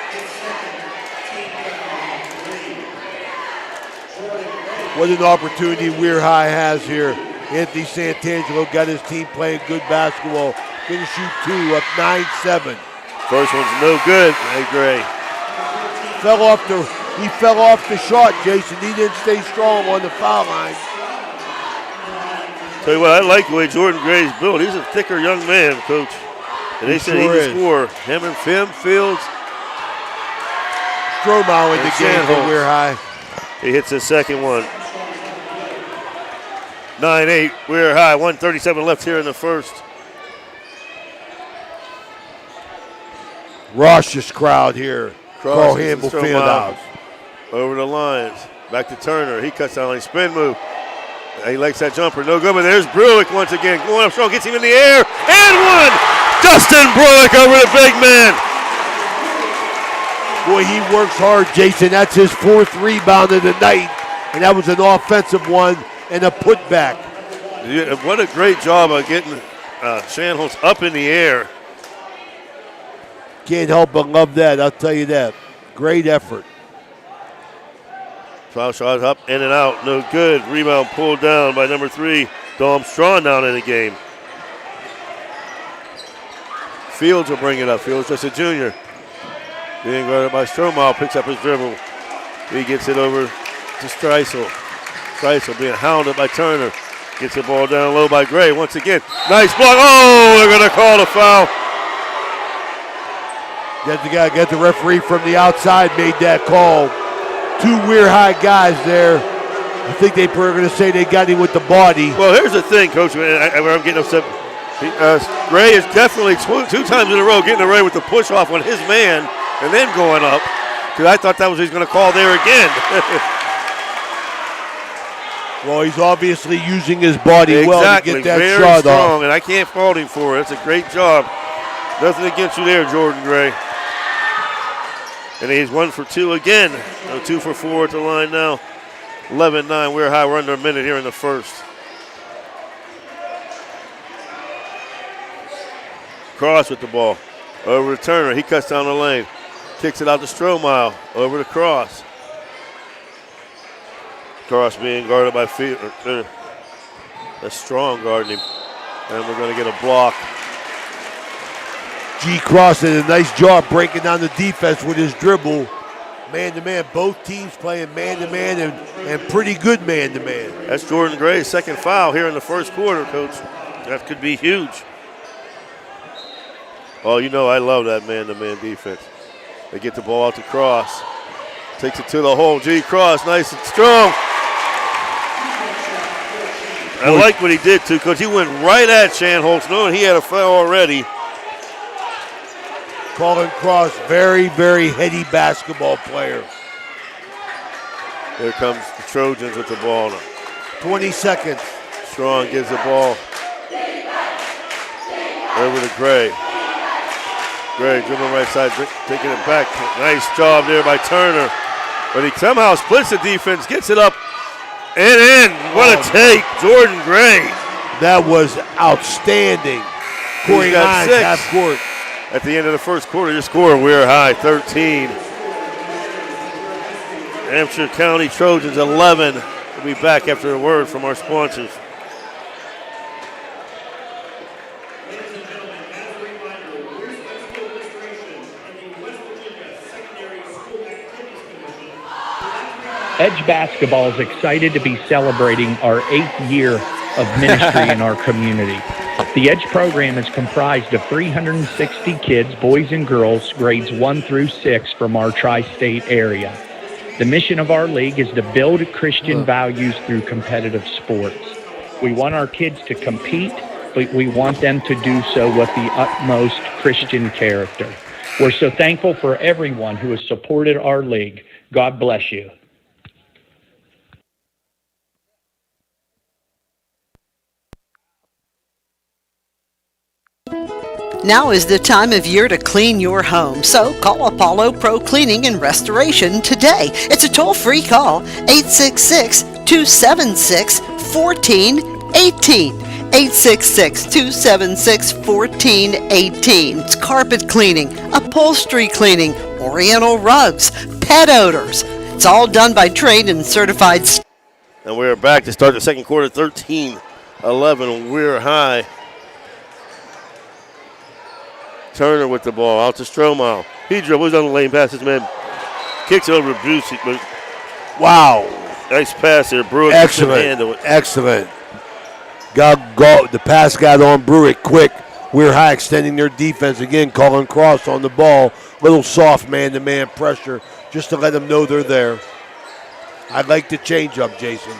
Speaker 1: What an opportunity WEIR High has here. Anthony Santangelo got his team playing good basketball. Going to shoot 2, up 9-7.
Speaker 13: First one's no good by Gray.
Speaker 1: He fell off the shot, Jason. He didn't stay strong on the foul line.
Speaker 13: Tell you what, I like the way Jordan Gray's built. He's a thicker young man, Coach. And they said he can score. Him and Fields.
Speaker 1: Stromow in the game for WEIR High.
Speaker 13: He hits his second one. 9-8, WEIR High. 1:37 left here in the first.
Speaker 1: Raucous crowd here. Carl Hamble Fieldhouse.
Speaker 13: Over the lines. Back to Turner. He cuts down a spin move. He likes that jumper. No good, but there's Bruick once again. Going up strong. Gets him in the air. And one! Dustin Bruick over the big man.
Speaker 1: Boy, he works hard, Jason. That's his 4th rebound of the night. And that was an offensive one and a putback.
Speaker 13: Yeah, what a great job of getting Shanholz up in the air.
Speaker 1: Can't help but love that, I'll tell you that. Great effort.
Speaker 13: Foul shot up, in and out, no good. Rebound pulled down by number 3, Dom Strawn down in the game. Fields will bring it up. Fields just a junior. Being guarded by Stromow, picks up his dribble. He gets it over to Streusel. Streusel being hounded by Turner. Gets the ball down low by Gray once again. Nice block. Oh, they're going to call the foul.
Speaker 1: Get the referee from the outside made that call. 2 WEIR High guys there. I think they were going to say they got him with the body.
Speaker 13: Well, here's the thing, Coach. I'm getting upset. Gray is definitely 2 times in a row getting away with the push off on his man and then going up. Because I thought that was what he's going to call there again.
Speaker 1: Well, he's obviously using his body well to get that
Speaker 13: very
Speaker 1: shot
Speaker 13: strong,
Speaker 1: off.
Speaker 13: And I can't fault him for it. It's a great job. Nothing against you there, Jordan Gray. And he's 1 for 2 again. So 2 for 4 at the line now. 11-9, WEIR High. We're under a minute here in the first. Cross with the ball. Over to Turner. He cuts down the lane. Kicks it out to Stromow. Over to Cross. Cross being guarded by Field. That's Strong guarding him. And we're going to get a block.
Speaker 1: G. Cross did a nice job breaking down the defense with his dribble. Man-to-man, both teams playing man-to-man and pretty good man-to-man.
Speaker 13: That's Jordan Gray's second foul here in the first quarter, Coach. That could be huge. Oh, you know I love that man-to-man defense. They get the ball out to Cross. Takes it to the hole. G. Cross, nice and strong. I like what he did, too, because he went right at Shanholz, knowing he had a foul already.
Speaker 1: Colin Cross, very, very heady basketball player.
Speaker 13: Here comes the Trojans with the ball now.
Speaker 1: 20 seconds.
Speaker 13: Strong gives the ball over to Gray. Gray dribbling right side, taking it back. Nice job there by Turner. But he somehow splits the defense, gets it up and in. What a take, Jordan Gray.
Speaker 1: That was outstanding. Corey Hines, half court.
Speaker 13: At the end of the first quarter, your score, WEIR High 13. Hampshire County Trojans 11. We'll be back after a word from our sponsors.
Speaker 12: Edge Basketball is excited to be celebrating our 8th year of ministry in our community. The Edge program is comprised of 360 kids, boys and girls, grades 1 through 6 from our tri-state area. The mission of our league is to build Christian values through competitive sports. We want our kids to compete, but we want them to do so with the utmost Christian character. We're so thankful for everyone who has supported our league. God bless you.
Speaker 5: Now is the time of year to clean your home, so call Apollo Pro Cleaning and Restoration today. It's a toll-free call, 866-276-1418. 866-276-1418. It's carpet cleaning, upholstery cleaning, oriental rugs, pet odors. It's all done by trained and certified.
Speaker 13: And we're back to start the second quarter, 13-11, WEIR High. Turner with the ball, out to Strohmeyer. He dribbles down the lane, passes man. Kicks it over to Brucey.
Speaker 1: Wow.
Speaker 13: Nice pass there, Brewick.
Speaker 1: Excellent. Excellent. The pass got on Brewick quick. WEIR High extending their defense again, calling Cross on the ball. Little soft man-to-man pressure just to let them know they're there. I like the change-up, Jason.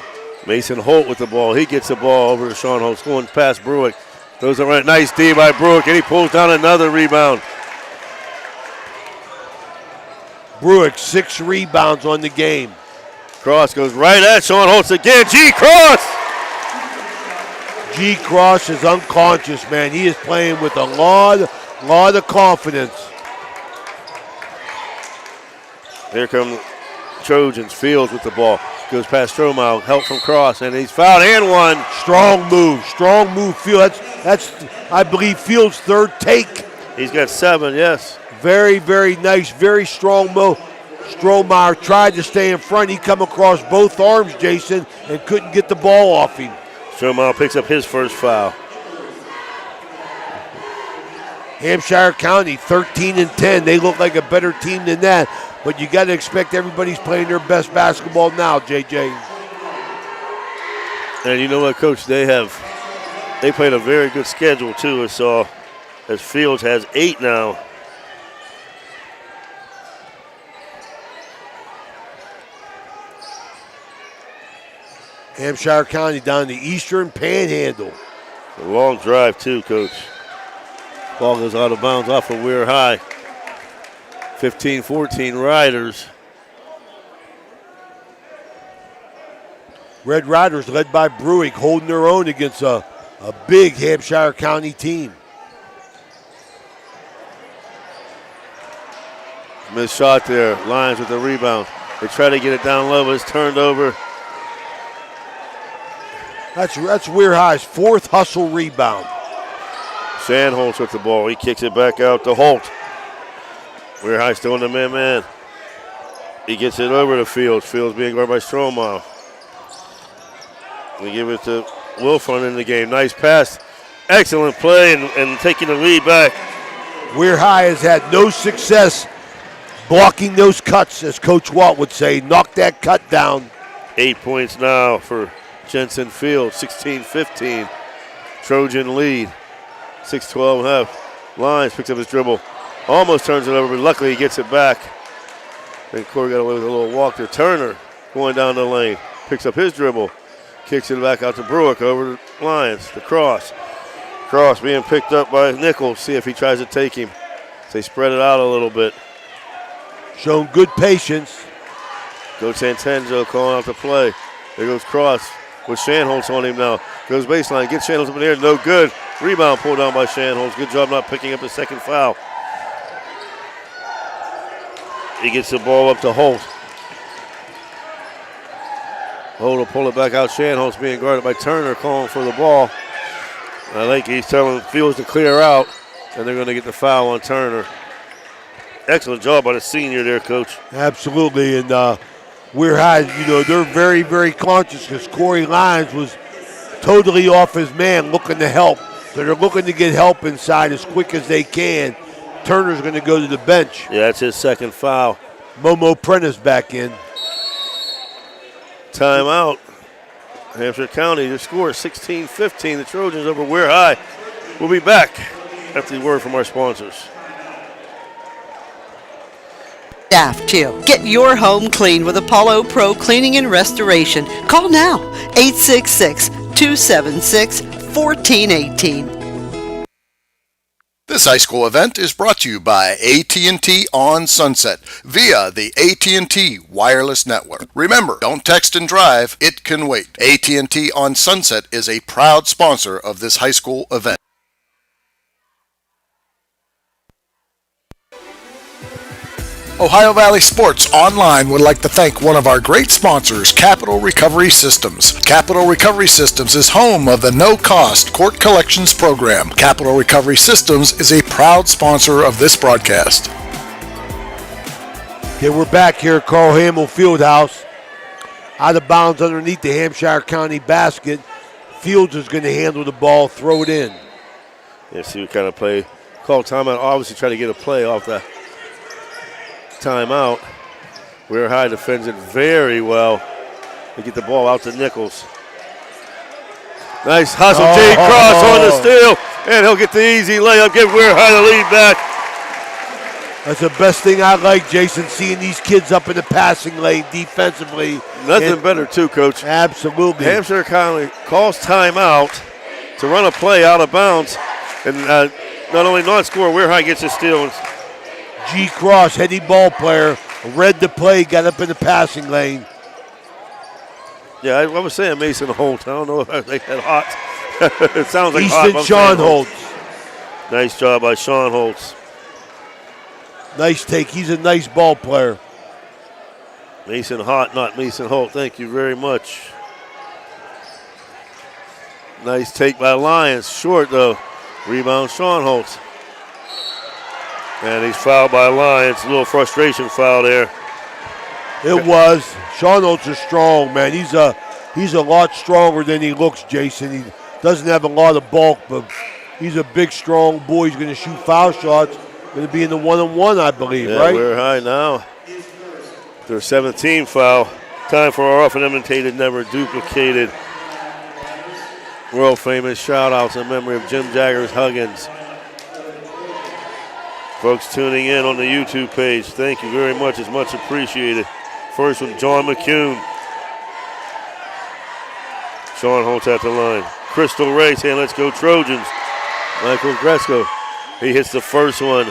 Speaker 13: Mason Holt with the ball. He gets the ball over to Sean Holtz, going past Brewick. Those are right. Nice D by Brewick, and he pulls down another rebound.
Speaker 1: Brewick, 6 rebounds on the game.
Speaker 13: Cross goes right at Sean Holtz again. G. Cross!
Speaker 1: G. Cross is unconscious, man. He is playing with a lot of confidence.
Speaker 13: Here come Trojans. Fields with the ball. Goes past Strohmeyer. Help from Cross, and he's fouled and one.
Speaker 1: Strong move. Fields. That's I believe, Fields' third take.
Speaker 13: He's got 7, yes.
Speaker 1: Very, very nice. Very strong move. Strohmeyer tried to stay in front. He come across both arms, Jason, and couldn't get the ball off him.
Speaker 13: Strohmeyer picks up his first foul.
Speaker 1: Hampshire County, 13-10. They look like a better team than that. But you got to expect everybody's playing their best basketball now, JJ.
Speaker 13: And you know what, Coach? They played a very good schedule, too, as Fields has 8 now.
Speaker 1: Hampshire County down the eastern panhandle.
Speaker 13: A long drive, too, Coach. Ball goes out of bounds off of WEIR High. 15-14 Riders.
Speaker 1: Red Riders led by Brewick holding their own against a big Hampshire County team.
Speaker 13: Missed shot there. Lions with the rebound. They try to get it down low, but it's turned over.
Speaker 1: That's WEIR High's 4th hustle rebound.
Speaker 13: Sandholz with the ball. He kicks it back out to Holt. WEIR High still in the man-man. He gets it over to Fields. Fields being guarded by Strohmeyer. We give it to Wilfron in the game. Nice pass. Excellent play and taking the lead back.
Speaker 1: WEIR High has had no success blocking those cuts, as Coach Walt would say. Knock that cut down.
Speaker 13: 8 points now for Jensen Fields. 16-15. Trojan lead. 6-12 and a half. Lyons picks up his dribble. Almost turns it over, but luckily he gets it back. Then Corey got away with a little walk there. Turner going down the lane. Picks up his dribble. Kicks it back out to Brewick over to Lyons. The cross. Cross being picked up by Nichols. See if he tries to take him. They spread it out a little bit.
Speaker 1: Shown good patience.
Speaker 13: Coach Santangelo calling out the play. There goes Cross with Shanholz on him now. Goes baseline. Gets Shanholz up in the air. No good. Rebound pulled down by Shanholz. Good job not picking up the second foul. He gets the ball up to Holt. Holt will pull it back out. Shanholz being guarded by Turner, calling for the ball. I think he's telling Fields to clear out, and they're going to get the foul on Turner. Excellent job by the senior there, Coach.
Speaker 1: Absolutely, and WEIR High, they're very, very conscious because Corey Lyons was totally off his man looking to help. So they're looking to get help inside as quick as they can. Turner's going to go to the bench.
Speaker 13: Yeah, that's his second foul.
Speaker 1: Momo Prentice back in.
Speaker 13: Timeout. Hampshire County, the score is 16-15. The Trojans over WEIR High. We'll be back after the word from our sponsors.
Speaker 5: Staff too. Get your home clean with Apollo Pro Cleaning and Restoration. Call now, 866-276-1418. 14-18.
Speaker 4: This high school event is brought to you by AT&T on Sunset via the AT&T wireless network. Remember, don't text and drive, it can wait. AT&T on Sunset is a proud sponsor of this high school event. Ohio Valley Sports Online would like to thank one of our great sponsors, Capital Recovery Systems. Capital Recovery Systems is home of the no-cost court collections program. Capital Recovery Systems is a proud sponsor of this broadcast.
Speaker 1: Okay, we're back here at Carl Hamill Fieldhouse. Out of bounds underneath the Hampshire County basket. Fields is going to handle the ball, throw it in.
Speaker 13: Yeah, see what kind of play. Call timeout, obviously try to get a play off the timeout. WEIR High defends it very well. They get the ball out to Nichols. Nice hustle, Jay Cross on the steal, and he'll get the easy layup, give WEIR High the lead back.
Speaker 1: That's the best thing I like, Jason, seeing these kids up in the passing lane defensively.
Speaker 13: Nothing better too, Coach.
Speaker 1: Absolutely.
Speaker 13: Hampshire County calls timeout to run a play out of bounds, and not only not score, WEIR High gets a steal.
Speaker 1: G. Cross, heady ball player, read the play, got up in the passing lane.
Speaker 13: Yeah, I was saying Mason Holt. I don't know if they had hot. It sounds like
Speaker 1: Easton
Speaker 13: hot.
Speaker 1: Sean Holtz.
Speaker 13: Nice job by Sean Holtz.
Speaker 1: Nice take. He's a nice ball player.
Speaker 13: Mason Hot, not Mason Holt. Thank you very much. Nice take by Lyons. Short, though. Rebound, Sean Holtz. And he's fouled by Lyons. A little frustration foul there.
Speaker 1: It was. Sean Holtz is strong, man. He's a lot stronger than he looks, Jason. He doesn't have a lot of bulk, but he's a big, strong boy. He's going to shoot foul shots. Going to be in the one-on-one, I believe,
Speaker 13: yeah,
Speaker 1: right?
Speaker 13: WEIR High now. Their 17th foul. Time for our often imitated, never duplicated. World famous shout-outs in memory of Jim Jaggers Huggins. Folks tuning in on the YouTube page, thank you very much. It's much appreciated. First one, John McCune. Sean Holtz at the line. Crystal Ray saying, let's go Trojans. Michael Gresko, he hits the first one.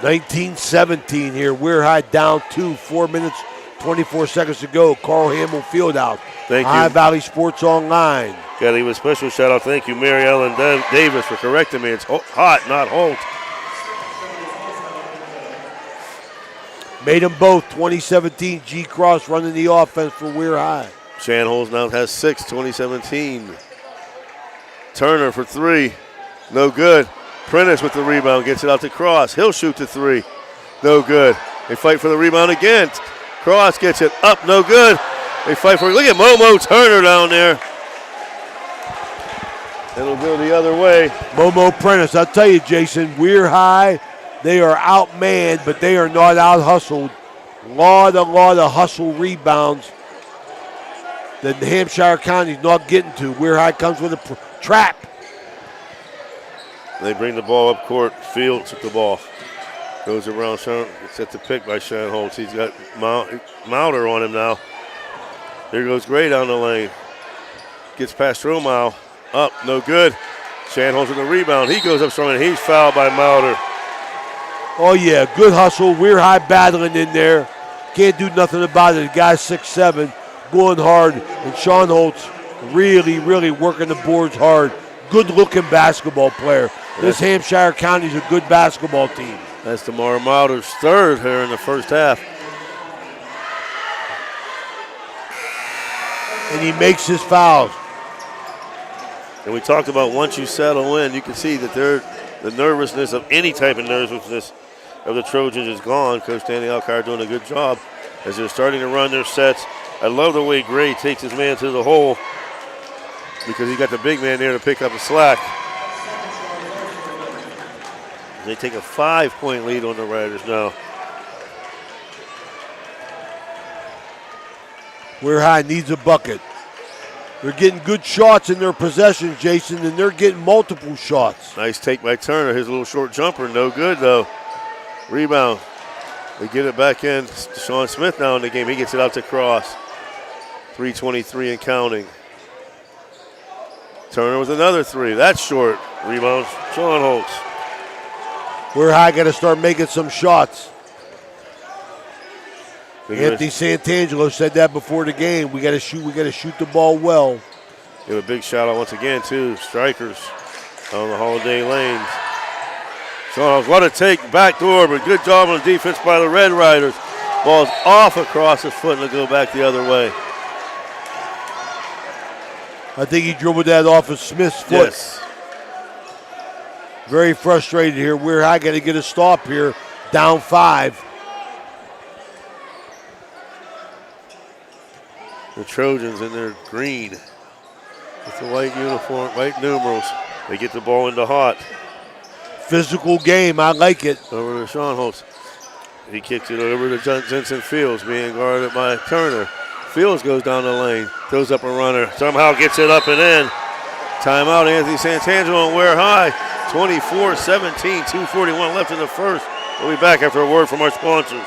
Speaker 1: 19-17 here. WEIR High down 2, 4 minutes, 24 seconds to go. Carl Hamill Fieldhouse.
Speaker 13: Thank you.
Speaker 1: High Valley Sports Online.
Speaker 13: Got to give a special shout out. Thank you, Mary Ellen Davis, for correcting me. It's Hot, not Holt.
Speaker 1: Made them both. 2017, G. Cross running the offense for WEIR High.
Speaker 13: Shanholz now has 6, 2017. Turner for 3. No good. Prentice with the rebound. Gets it out to Cross. He'll shoot the 3. No good. They fight for the rebound again. Cross gets it up. No good. They fight for it. Look at Momo Turner down there. It'll go the other way.
Speaker 1: Momo Prentice. I'll tell you, Jason, WEIR High, they are outmanned, but they are not out-hustled. Lot of hustle rebounds that the Hampshire County's not getting to. WEIR High comes with a trap.
Speaker 13: They bring the ball up court. Fields with the ball. Goes around. It's at the pick by Shanholz. He's got Mauder on him now. Here goes Gray down the lane. Gets past Romau. Up, no good. Shanholz with the rebound. He goes up strong and he's fouled by Mauder.
Speaker 1: Oh, yeah, good hustle. WEIR High battling in there. Can't do nothing about it. The guy's 6'7", going hard. And Sean Holtz really, really working the boards hard. Good-looking basketball player. This Hampshire County's a good basketball team.
Speaker 13: That's DeMar Mauder's third here in the first half.
Speaker 1: And he makes his fouls.
Speaker 13: And we talked about once you settle in, you can see that the nervousness of any type of nervousness of the Trojans is gone. Coach Danny Alcar doing a good job as they're starting to run their sets. I love the way Gray takes his man to the hole because he got the big man there to pick up the slack. They take a 5-point lead on the Riders now.
Speaker 1: WEIR High needs a bucket. They're getting good shots in their possessions, Jason, and they're getting multiple shots.
Speaker 13: Nice take by Turner. His little short jumper, no good though. Rebound. They get it back in. Sean Smith now in the game. He gets it out to Cross. 3:23 and counting. Turner with another three. That's short. Rebound, Sean Holtz.
Speaker 1: WEIR High got to start making some shots. Anthony Santangelo said that before the game. We got to shoot the ball well.
Speaker 13: Give a big shout out once again to strikers on the Holiday Lanes. Sean Holtz, what a take back door, but good job on defense by the Red Riders. Ball's off across his foot and it'll go back the other way.
Speaker 1: I think he dribbled that off of Smith's foot.
Speaker 13: Yes.
Speaker 1: Very frustrated here. WEIR High got to get a stop here. Down 5.
Speaker 13: The Trojans in their green with the white uniform, white numerals. They get the ball into hot.
Speaker 1: Physical game. I like it.
Speaker 13: Over to Sean Holtz. He kicks it over to Jensen Fields, being guarded by Turner. Fields goes down the lane, throws up a runner, somehow gets it up and in. Timeout, Anthony Santangelo on WEIR High. 24-17, 2:41 left in the first. We'll be back after a word from our sponsors.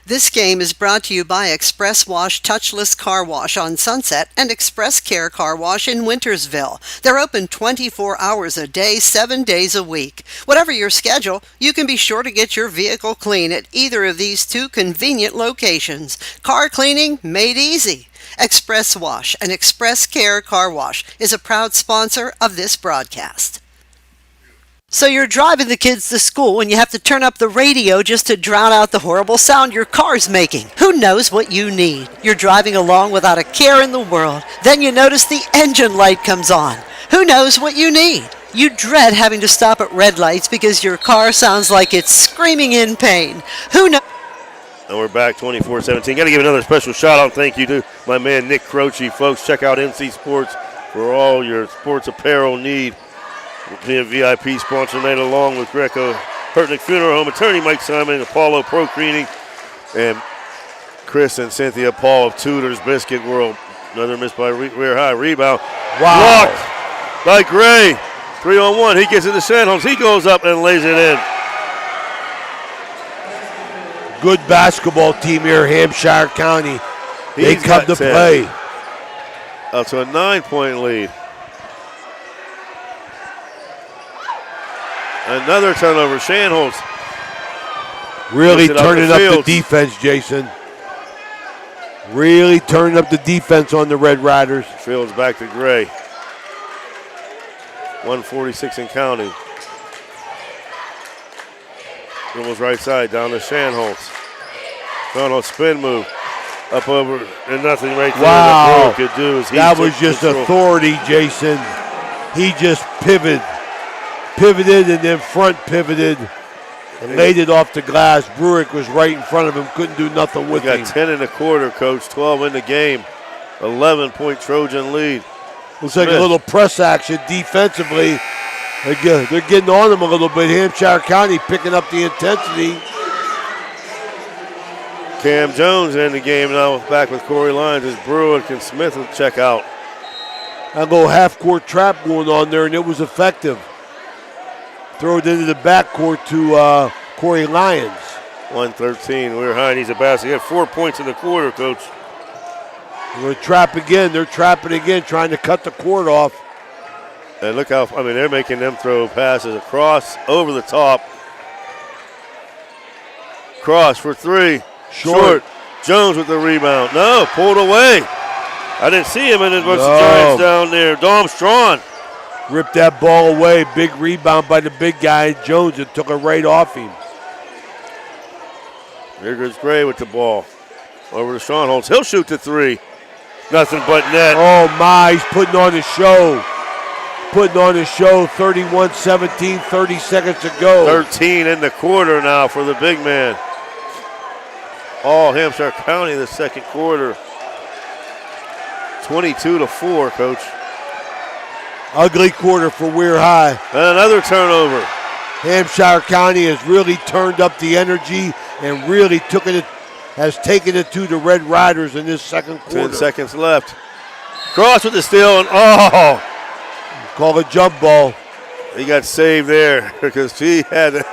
Speaker 5: This game is brought to you by Express Wash Touchless Car Wash on Sunset and Express Care Car Wash in Wintersville. They're open 24 hours a day, 7 days a week. Whatever your schedule, you can be sure to get your vehicle clean at either of these 2 convenient locations. Car cleaning made easy. Express Wash and Express Care Car Wash is a proud sponsor of this broadcast. So you're driving the kids to school and you have to turn up the radio just to drown out the horrible sound your car's making. Who knows what you need? You're driving along without a care in the world. Then you notice the engine light comes on. Who knows what you need? You dread having to stop at red lights because your car sounds like it's screaming in pain. Who knows?
Speaker 13: And we're back 24-17. Got to give another special shout out. Thank you to my man Nick Croce. Folks, check out NC Sports for all your sports apparel need. We'll be a VIP sponsor night along with Greco Hertnick Funeral Home, attorney Mike Simon, Apollo Pro Cleaning, and Chris and Cynthia Paul of Tudor's Biscuit World. Another miss by WEIR High. Rebound.
Speaker 1: Wow.
Speaker 13: Blocked by Gray. 3-on-1. He gets it to Sandholz. He goes up and lays it in.
Speaker 1: Good basketball team here, Hampshire County. They come to play.
Speaker 13: Up to a 9-point lead. Another turnover. Sandholz.
Speaker 1: Really turning up the defense, Jason. Really turning up the defense on the Red Riders.
Speaker 13: Fields back to Gray. 146 and counting. Dribbles right side down to Sandholz. Sandholz spin move. Up over and nothing right there.
Speaker 1: Wow.
Speaker 13: That could do is
Speaker 1: that was just authority, Jason. He just pivoted and then front pivoted and laid it off the glass. Bruick was right in front of him, couldn't do nothing with him.
Speaker 13: Got 10 in the quarter, Coach. 12 in the game. 11-point Trojan lead.
Speaker 1: Looks like a little press action defensively. They're getting on him a little bit. Hampshire County picking up the intensity.
Speaker 13: Cam Jones in the game now, back with Corey Lyons as Bruick and Smith will check out.
Speaker 1: A little half-court trap going on there, and it was effective. Throw it into the backcourt to Corey Lyons.
Speaker 13: 113. WEIR High needs a basket. He had 4 points in the quarter, Coach.
Speaker 1: They're going to trap again. They're trapping again, trying to cut the court off.
Speaker 13: And look how, they're making them throw passes across, over the top. Cross for 3. Short. Jones with the rebound. No, pulled away. I didn't see him in the Giants down there. Dom Strawn.
Speaker 1: Ripped that ball away. Big rebound by the big guy, Jones, and took it right off him.
Speaker 13: Here goes Gray with the ball. Over to Sean Holtz. He'll shoot the 3. Nothing but net.
Speaker 1: Oh, my. He's putting on a show. 31-17, 30 seconds to go.
Speaker 13: 13 in the quarter now for the big man. All Hampshire County the second quarter. 22-4, Coach.
Speaker 1: Ugly quarter for WEIR High.
Speaker 13: And another turnover.
Speaker 1: Hampshire County has really turned up the energy and really has taken it to the Red Riders in this second quarter.
Speaker 13: 10 seconds left. Cross with the steal, and
Speaker 1: call a jump ball.
Speaker 13: He got saved there because he had.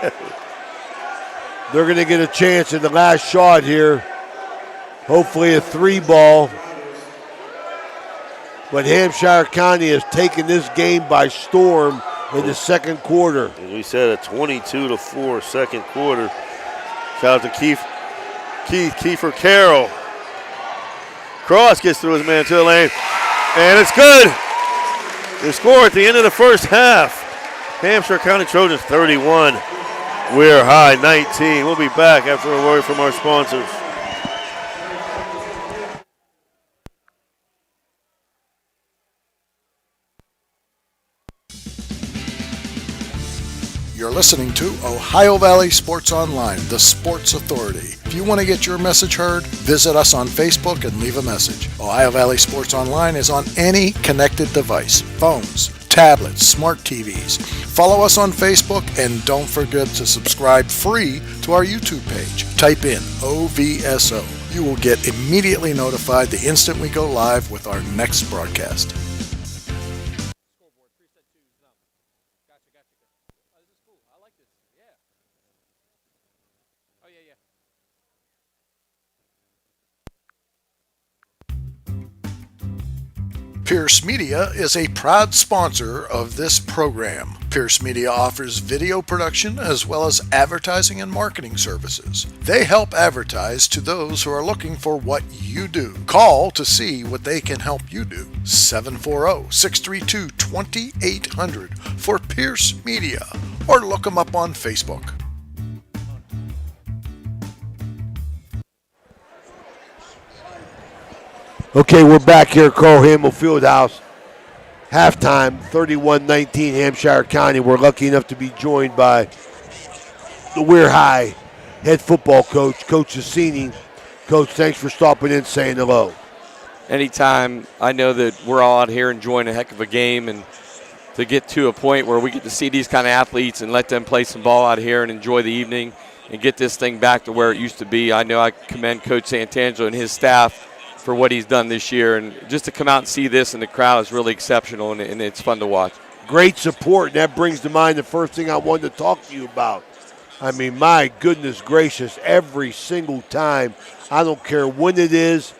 Speaker 1: They're going to get a chance in the last shot here. Hopefully a 3 ball. But Hampshire County has taken this game by storm in the second quarter.
Speaker 13: As we said, a 22-4 second quarter. Shout out to Kiefer Carroll. Cross gets through his man to the lane, and it's good. They score at the end of the first half. Hampshire County Trojans 31, WEIR High 19. We'll be back after a word from our sponsors.
Speaker 4: You're listening to Ohio Valley Sports Online, the sports authority. If you want to get your message heard, visit us on Facebook and leave a message. Ohio Valley Sports Online is on any connected device, phones, tablets, smart TVs. Follow us on Facebook and don't forget to subscribe free to our YouTube page. Type in OVSO. You will get immediately notified the instant we go live with our next broadcast. Pierce Media is a proud sponsor of this program. Pierce Media offers video production as well as advertising and marketing services. They help advertise to those who are looking for what you do. Call to see what they can help you do. 740-632-2800 for Pierce Media, or look them up on Facebook.
Speaker 1: Okay, we're back here at Carl Hamill Fieldhouse. Halftime, 31-19 Hampshire County. We're lucky enough to be joined by the WEIR High head football coach, Coach Cassini. Coach, thanks for stopping in, saying hello.
Speaker 14: Anytime. I know that we're all out here enjoying a heck of a game, and to get to a point where we get to see these kind of athletes and let them play some ball out here and enjoy the evening and get this thing back to where it used to be. I know I commend Coach Santangelo and his staff for what he's done this year, and just to come out and see this in the crowd is really exceptional, and it's fun to watch.
Speaker 1: Great support, and that brings to mind the first thing I wanted to talk to you about. I mean, my goodness gracious, every single time, I don't care when it is,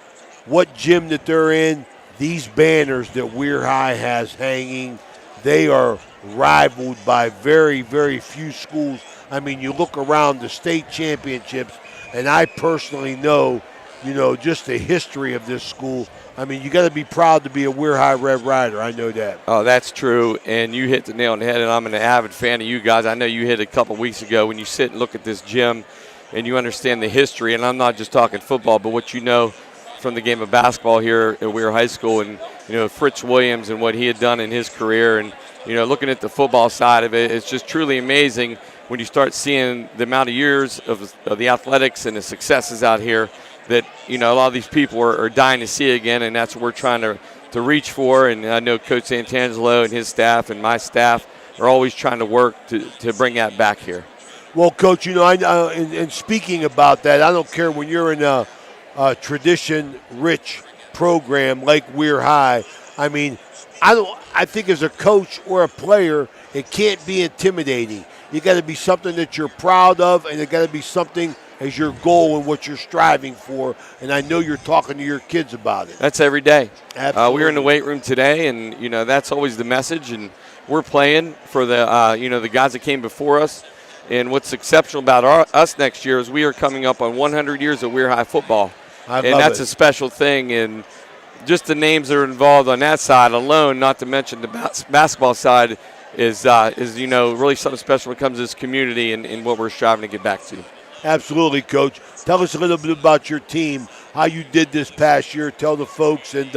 Speaker 1: what gym that they're in, these banners that WEIR High has hanging, they are rivaled by very, very few schools. I mean, you look around the state championships, and I personally know, you know, just the history of this school. I mean, you got to be proud to be a WEIR High Red Rider. I know that.
Speaker 14: Oh, that's true, and you hit the nail on the head, and I'm an avid fan of you guys. I know you hit it a couple weeks ago when you sit and look at this gym and you understand the history, and I'm not just talking football, but what you know from the game of basketball here at WEIR High School, and, you know, Fritz Williams and what he had done in his career, and, you know, looking at the football side of it, it's just truly amazing when you start seeing the amount of years of the athletics and the successes out here that, you know, a lot of these people are dying to see again, and that's what we're trying to reach for. And I know Coach Santangelo and his staff and my staff are always trying to work to bring that back here.
Speaker 1: Well, Coach, you know, and speaking about that, I don't care when you're in a tradition-rich program like WEIR High. I mean, I think as a coach or a player, it can't be intimidating. You got to be something that you're proud of, and it got to be something as your goal and what you're striving for, and I know you're talking to your kids about it.
Speaker 14: That's every day.
Speaker 1: Absolutely.
Speaker 14: We were in the weight room today, and, you know, that's always the message, and we're playing for the, you know, the guys that came before us. And what's exceptional about us next year is we are coming up on 100 years of WEIR High football, and that's a special thing. And just the names that are involved on that side alone, not to mention the basketball side, is you know, really something special when it comes to this community and what we're striving to get back to.
Speaker 1: Absolutely, Coach. Tell us a little bit about your team, how you did this past year. Tell the folks and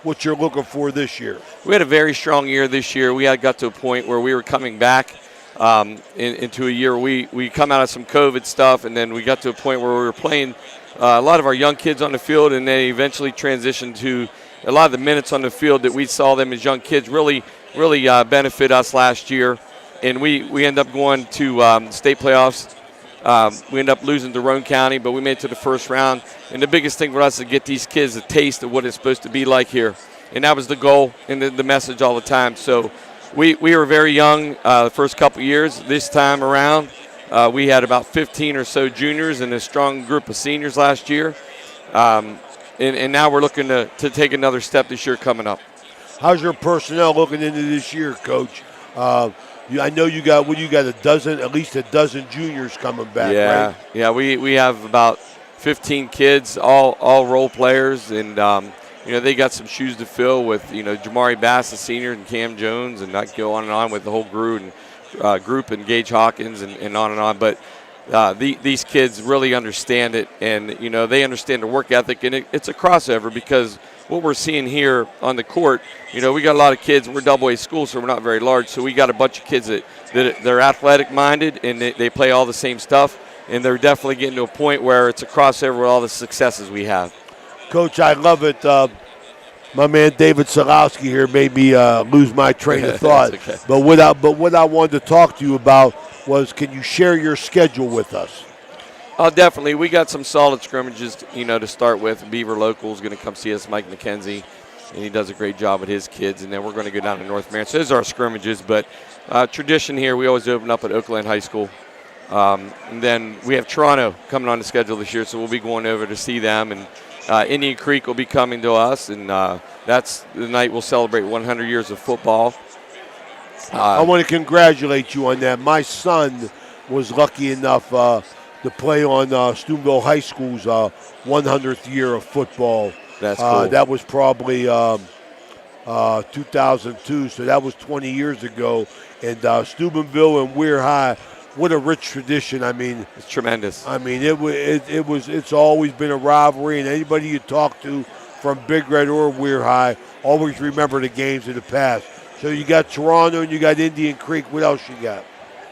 Speaker 1: what you're looking for this year.
Speaker 14: We had a very strong year this year. We got to a point where we were coming back into a year. We come out of some COVID stuff, and then we got to a point where we were playing a lot of our young kids on the field, and they eventually transitioned to a lot of the minutes on the field that we saw them as young kids really benefit us last year. And we end up going to state playoffs. We ended up losing to Roane County, but we made it to the first round. And the biggest thing for us is to get these kids a taste of what it's supposed to be like here. And that was the goal and the message all the time. So we were very young the first couple years. This time around, we had about 15 or so juniors and a strong group of seniors last year. And now we're looking to take another step this year coming up.
Speaker 1: How's your personnel looking into this year, Coach? I know you got at least a dozen juniors coming back, right?
Speaker 14: Yeah, we have about 15 kids, all role players, and they got some shoes to fill with Jamari Bass, the senior, and Cam Jones, and I could go on and on with the whole group and Gage Hawkins and on and on. But these kids really understand it, and they understand the work ethic, and it's a crossover because what we're seeing here on the court, we got a lot of kids. We're AA school, so we're not very large. So we got a bunch of kids that they're athletic minded and they play all the same stuff, and they're definitely getting to a point where it's a crossover with all the successes we have.
Speaker 1: Coach, I love it. My man David Solowski here made me lose my train of thought.
Speaker 14: Okay.
Speaker 1: But what I wanted to talk to you about was, can you share your schedule with us?
Speaker 14: Definitely. We got some solid scrimmages, to start with. Beaver Local is going to come see us, Mike McKenzie, and he does a great job with his kids. And then we're going to go down to North Marion. So those are our scrimmages. But tradition here, we always open up at Oakland High School. And then we have Toronto coming on the schedule this year, so we'll be going over to see them. And Indian Creek will be coming to us, and that's the night we'll celebrate 100 years of football.
Speaker 1: I want to congratulate you on that. My son was lucky enough to play on Steubenville High School's 100th year of football.
Speaker 14: That's cool.
Speaker 1: That was probably 2002, so that was 20 years ago. And Steubenville and WEIR High, what a rich tradition. I mean,
Speaker 14: it's tremendous.
Speaker 1: I mean, it's always been a rivalry, and anybody you talk to from Big Red or WEIR High always remember the games of the past. So you got Toronto and you got Indian Creek. What else you got?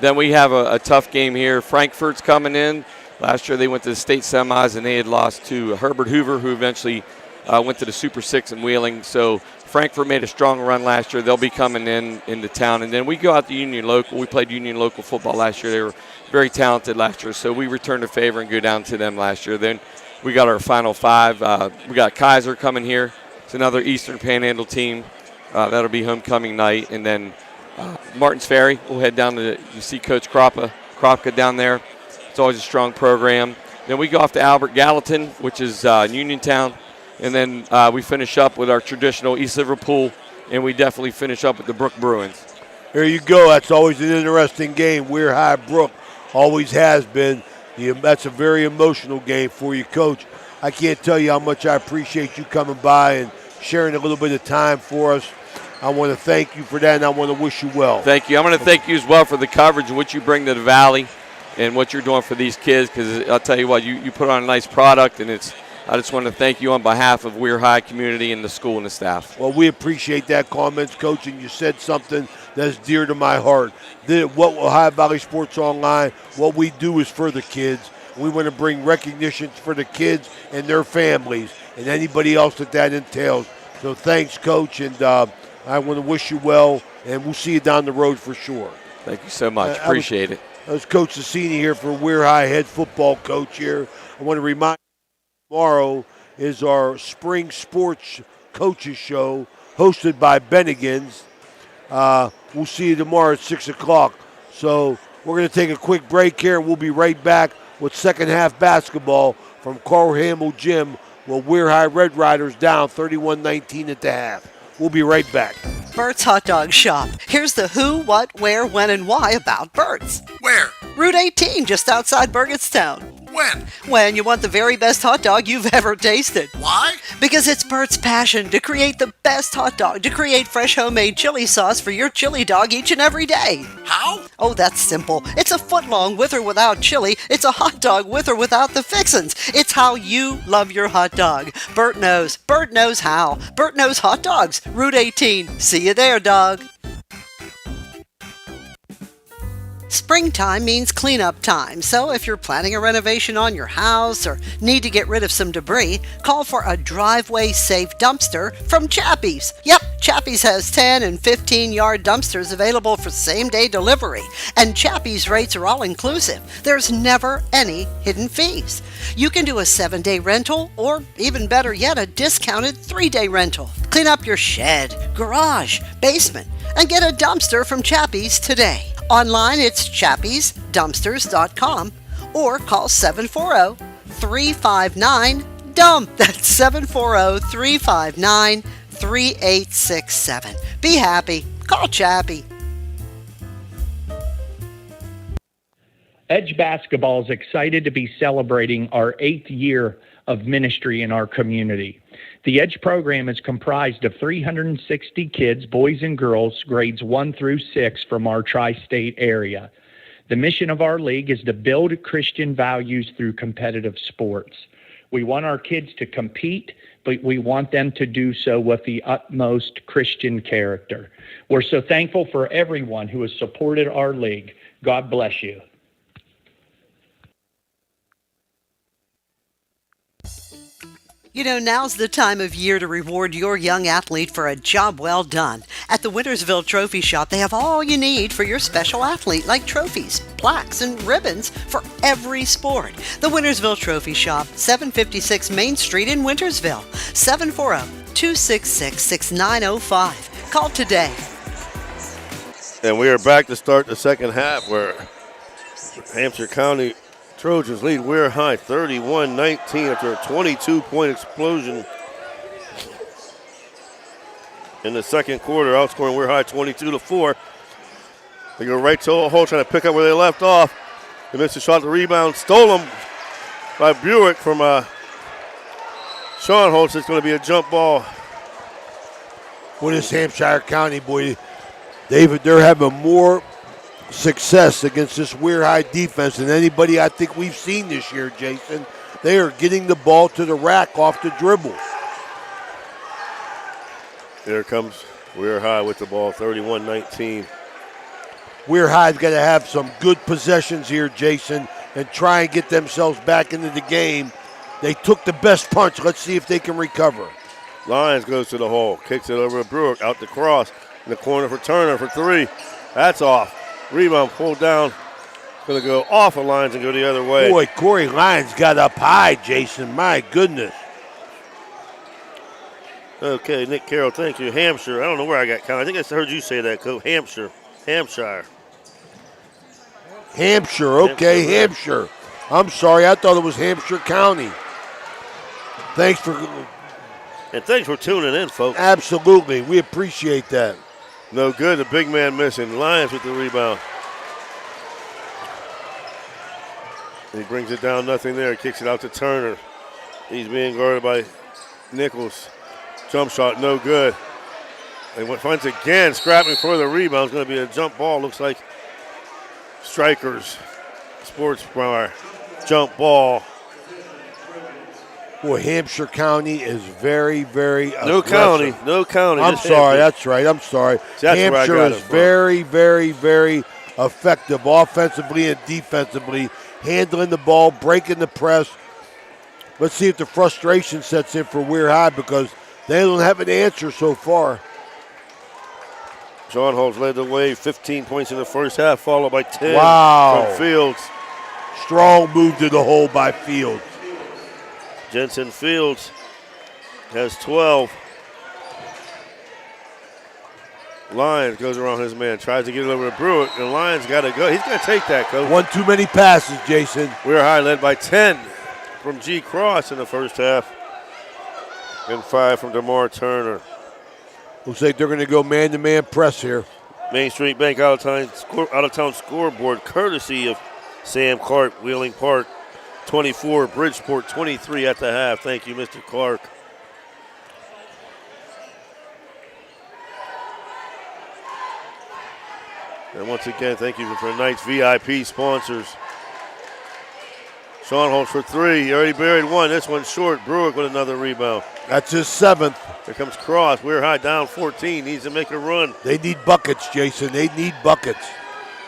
Speaker 14: Then we have a tough game here. Frankfurt's coming in. Last year they went to the state semis, and they had lost to Herbert Hoover, who eventually went to the Super Six in Wheeling. So Frankfurt made a strong run last year. They'll be coming into town. And then we go out to Union Local. We played Union Local football last year. They were very talented last year. So we returned the favor and go down to them last year. Then we got our final five. We got Kaiser coming here. It's another Eastern Panhandle team. That'll be homecoming night. And then Martins Ferry, we'll head down to see Coach Kropka down there. It's always a strong program. Then we go off to Albert Gallatin, which is in Uniontown. And then we finish up with our traditional East Liverpool, and we definitely finish up with the Brook Bruins.
Speaker 1: There you go. That's always an interesting game. WEIR High Brook always has been. That's a very emotional game for you, Coach. I can't tell you how much I appreciate you coming by and sharing a little bit of time for us. I want to thank you for that, and I want to wish you well.
Speaker 14: Thank you. I'm going to thank you as well for the coverage and what you bring to the Valley and what you're doing for these kids, because I'll tell you what, you put on a nice product, and I just want to thank you on behalf of WEIR High community and the school and the staff.
Speaker 1: Well, we appreciate that comments, Coach, and you said something that's dear to my heart. What Ohio Valley Sports Online, what we do is for the kids. We want to bring recognition for the kids and their families and anybody else that entails. So thanks, Coach, and I want to wish you well, and we'll see you down the road for sure.
Speaker 14: Thank you so much. Appreciate it.
Speaker 1: That was Coach Cassini here for WEIR High head football coach here. I want to remind you, tomorrow is our spring sports coaches show hosted by Bennigan's. We'll see you tomorrow at 6 o'clock. So we're going to take a quick break here, and we'll be right back with second half basketball from Carl Hamill Gym, where WEIR High Red Riders down 31-19 at the half. We'll be right back.
Speaker 5: Bert's Hot Dog Shop. Here's the who, what, where, when, and why about Bert's.
Speaker 4: Where?
Speaker 5: Route 18, just outside Burgettstown.
Speaker 4: When?
Speaker 5: When you want the very best hot dog you've ever tasted.
Speaker 4: Why?
Speaker 5: Because it's Bert's passion to create the best hot dog, to create fresh homemade chili sauce for your chili dog each and every day.
Speaker 4: How?
Speaker 5: Oh, that's simple. It's a foot long with or without chili. It's a hot dog with or without the fixins. It's how you love your hot dog. Bert knows. Bert knows how. Bert knows hot dogs. Route 18. See you there, dog. Springtime means cleanup time, so if you're planning a renovation on your house or need to get rid of some debris, call for a driveway-safe dumpster from Chappie's. Yep, Chappie's has 10 and 15-yard dumpsters available for same-day delivery, and Chappie's rates are all-inclusive. There's never any hidden fees. You can do a 7-day rental, or even better yet, a discounted 3-day rental. Clean up your shed, garage, basement, and get a dumpster from Chappie's today. Online, it's chappiesdumpsters.com or call 740-359-0000. dump. That's 740-359-3867. Be happy. Call Chappie.
Speaker 12: Edge Basketball is excited to be celebrating our 8th year of ministry in our community. The Edge program is comprised of 360 kids, boys and girls, grades 1 through 6 from our tri-state area. The mission of our league is to build Christian values through competitive sports. We want our kids to compete, but we want them to do so with the utmost Christian character. We're so thankful for everyone who has supported our league. God bless you.
Speaker 5: You know, now's the time of year to reward your young athlete for a job well done. At the Wintersville Trophy Shop, they have all you need for your special athlete, like trophies, plaques, and ribbons for every sport. The Wintersville Trophy Shop, 756 Main Street in Wintersville, 740-266-6905. Call today.
Speaker 13: And we are back to start the second half where Hampshire County Trojans lead WEIR High 31-19 after a 22-point explosion in the second quarter, outscoring WEIR High 22-4. They go right to the hole, trying to pick up where they left off. They missed a shot, the rebound, stolen by Buick from Sean Holtz. It's going to be a jump ball.
Speaker 1: Well, this Hampshire County, boy, David, they're having more success against this WEIR High defense than anybody I think we've seen this year, Jason. They are getting the ball to the rack off the dribble.
Speaker 13: There comes WEIR High with the ball, 31-19.
Speaker 1: WEIR High's got to have some good possessions here, Jason, and try and get themselves back into the game. They took the best punch. Let's see if they can recover.
Speaker 13: Lyons goes to the hole, kicks it over to Brewick, out the cross, in the corner for Turner for three. That's off. Rebound pulled down. Going to go off of Lyons and go the other way.
Speaker 1: Boy, Corey Lyons got up high, Jason. My goodness.
Speaker 13: Okay, Nick Carroll, thank you. Hampshire. I don't know where I got counted. I think I heard you say that, Coach. Hampshire.
Speaker 1: Hampshire, okay, Hampshire. I'm sorry, I thought it was Hampshire County. Thanks for
Speaker 13: tuning in, folks.
Speaker 1: Absolutely, we appreciate that.
Speaker 13: No good, the big man missing. Lyons with the rebound. He brings it down, nothing there. Kicks it out to Turner. He's being guarded by Nichols. Jump shot, no good. They finds again, scrapping for the rebound. It's going to be a jump ball. Looks like Strikers Sports Bar. Jump ball.
Speaker 1: Boy, Hampshire County is very, very
Speaker 13: No
Speaker 1: aggressive.
Speaker 13: county.
Speaker 1: I'm sorry, that's right. I'm sorry. Hampshire is very, very, very effective offensively and defensively, handling the ball, breaking the press. Let's see if the frustration sets in for WEIR High because they don't have an answer so far.
Speaker 13: Sean Holtz led the way, 15 points in the first half, followed by 10 from Fields.
Speaker 1: Strong move to the hole by Fields.
Speaker 13: Jensen Fields has 12. Lyons goes around his man, tries to get it over to Brewick, and Lyons got to go. He's going to take that, Coach.
Speaker 1: One too many passes, Jason.
Speaker 13: WEIR High led by 10 from G. Cross in the first half, and 5 from DeMar Turner.
Speaker 1: Looks like they're going to go man-to-man press here.
Speaker 13: Main Street Bank out-of-town scoreboard, courtesy of Sam Clark, Wheeling Park. 24, Bridgeport 23 at the half. Thank you, Mr. Clark. And once again, thank you for tonight's VIP sponsors. Sean Holtz for three. He already buried one. This one's short. Brewick with another rebound.
Speaker 1: That's his 7th.
Speaker 13: Here comes Cross. WEIR High down 14. Needs to make a run.
Speaker 1: They need buckets, Jason. They need buckets.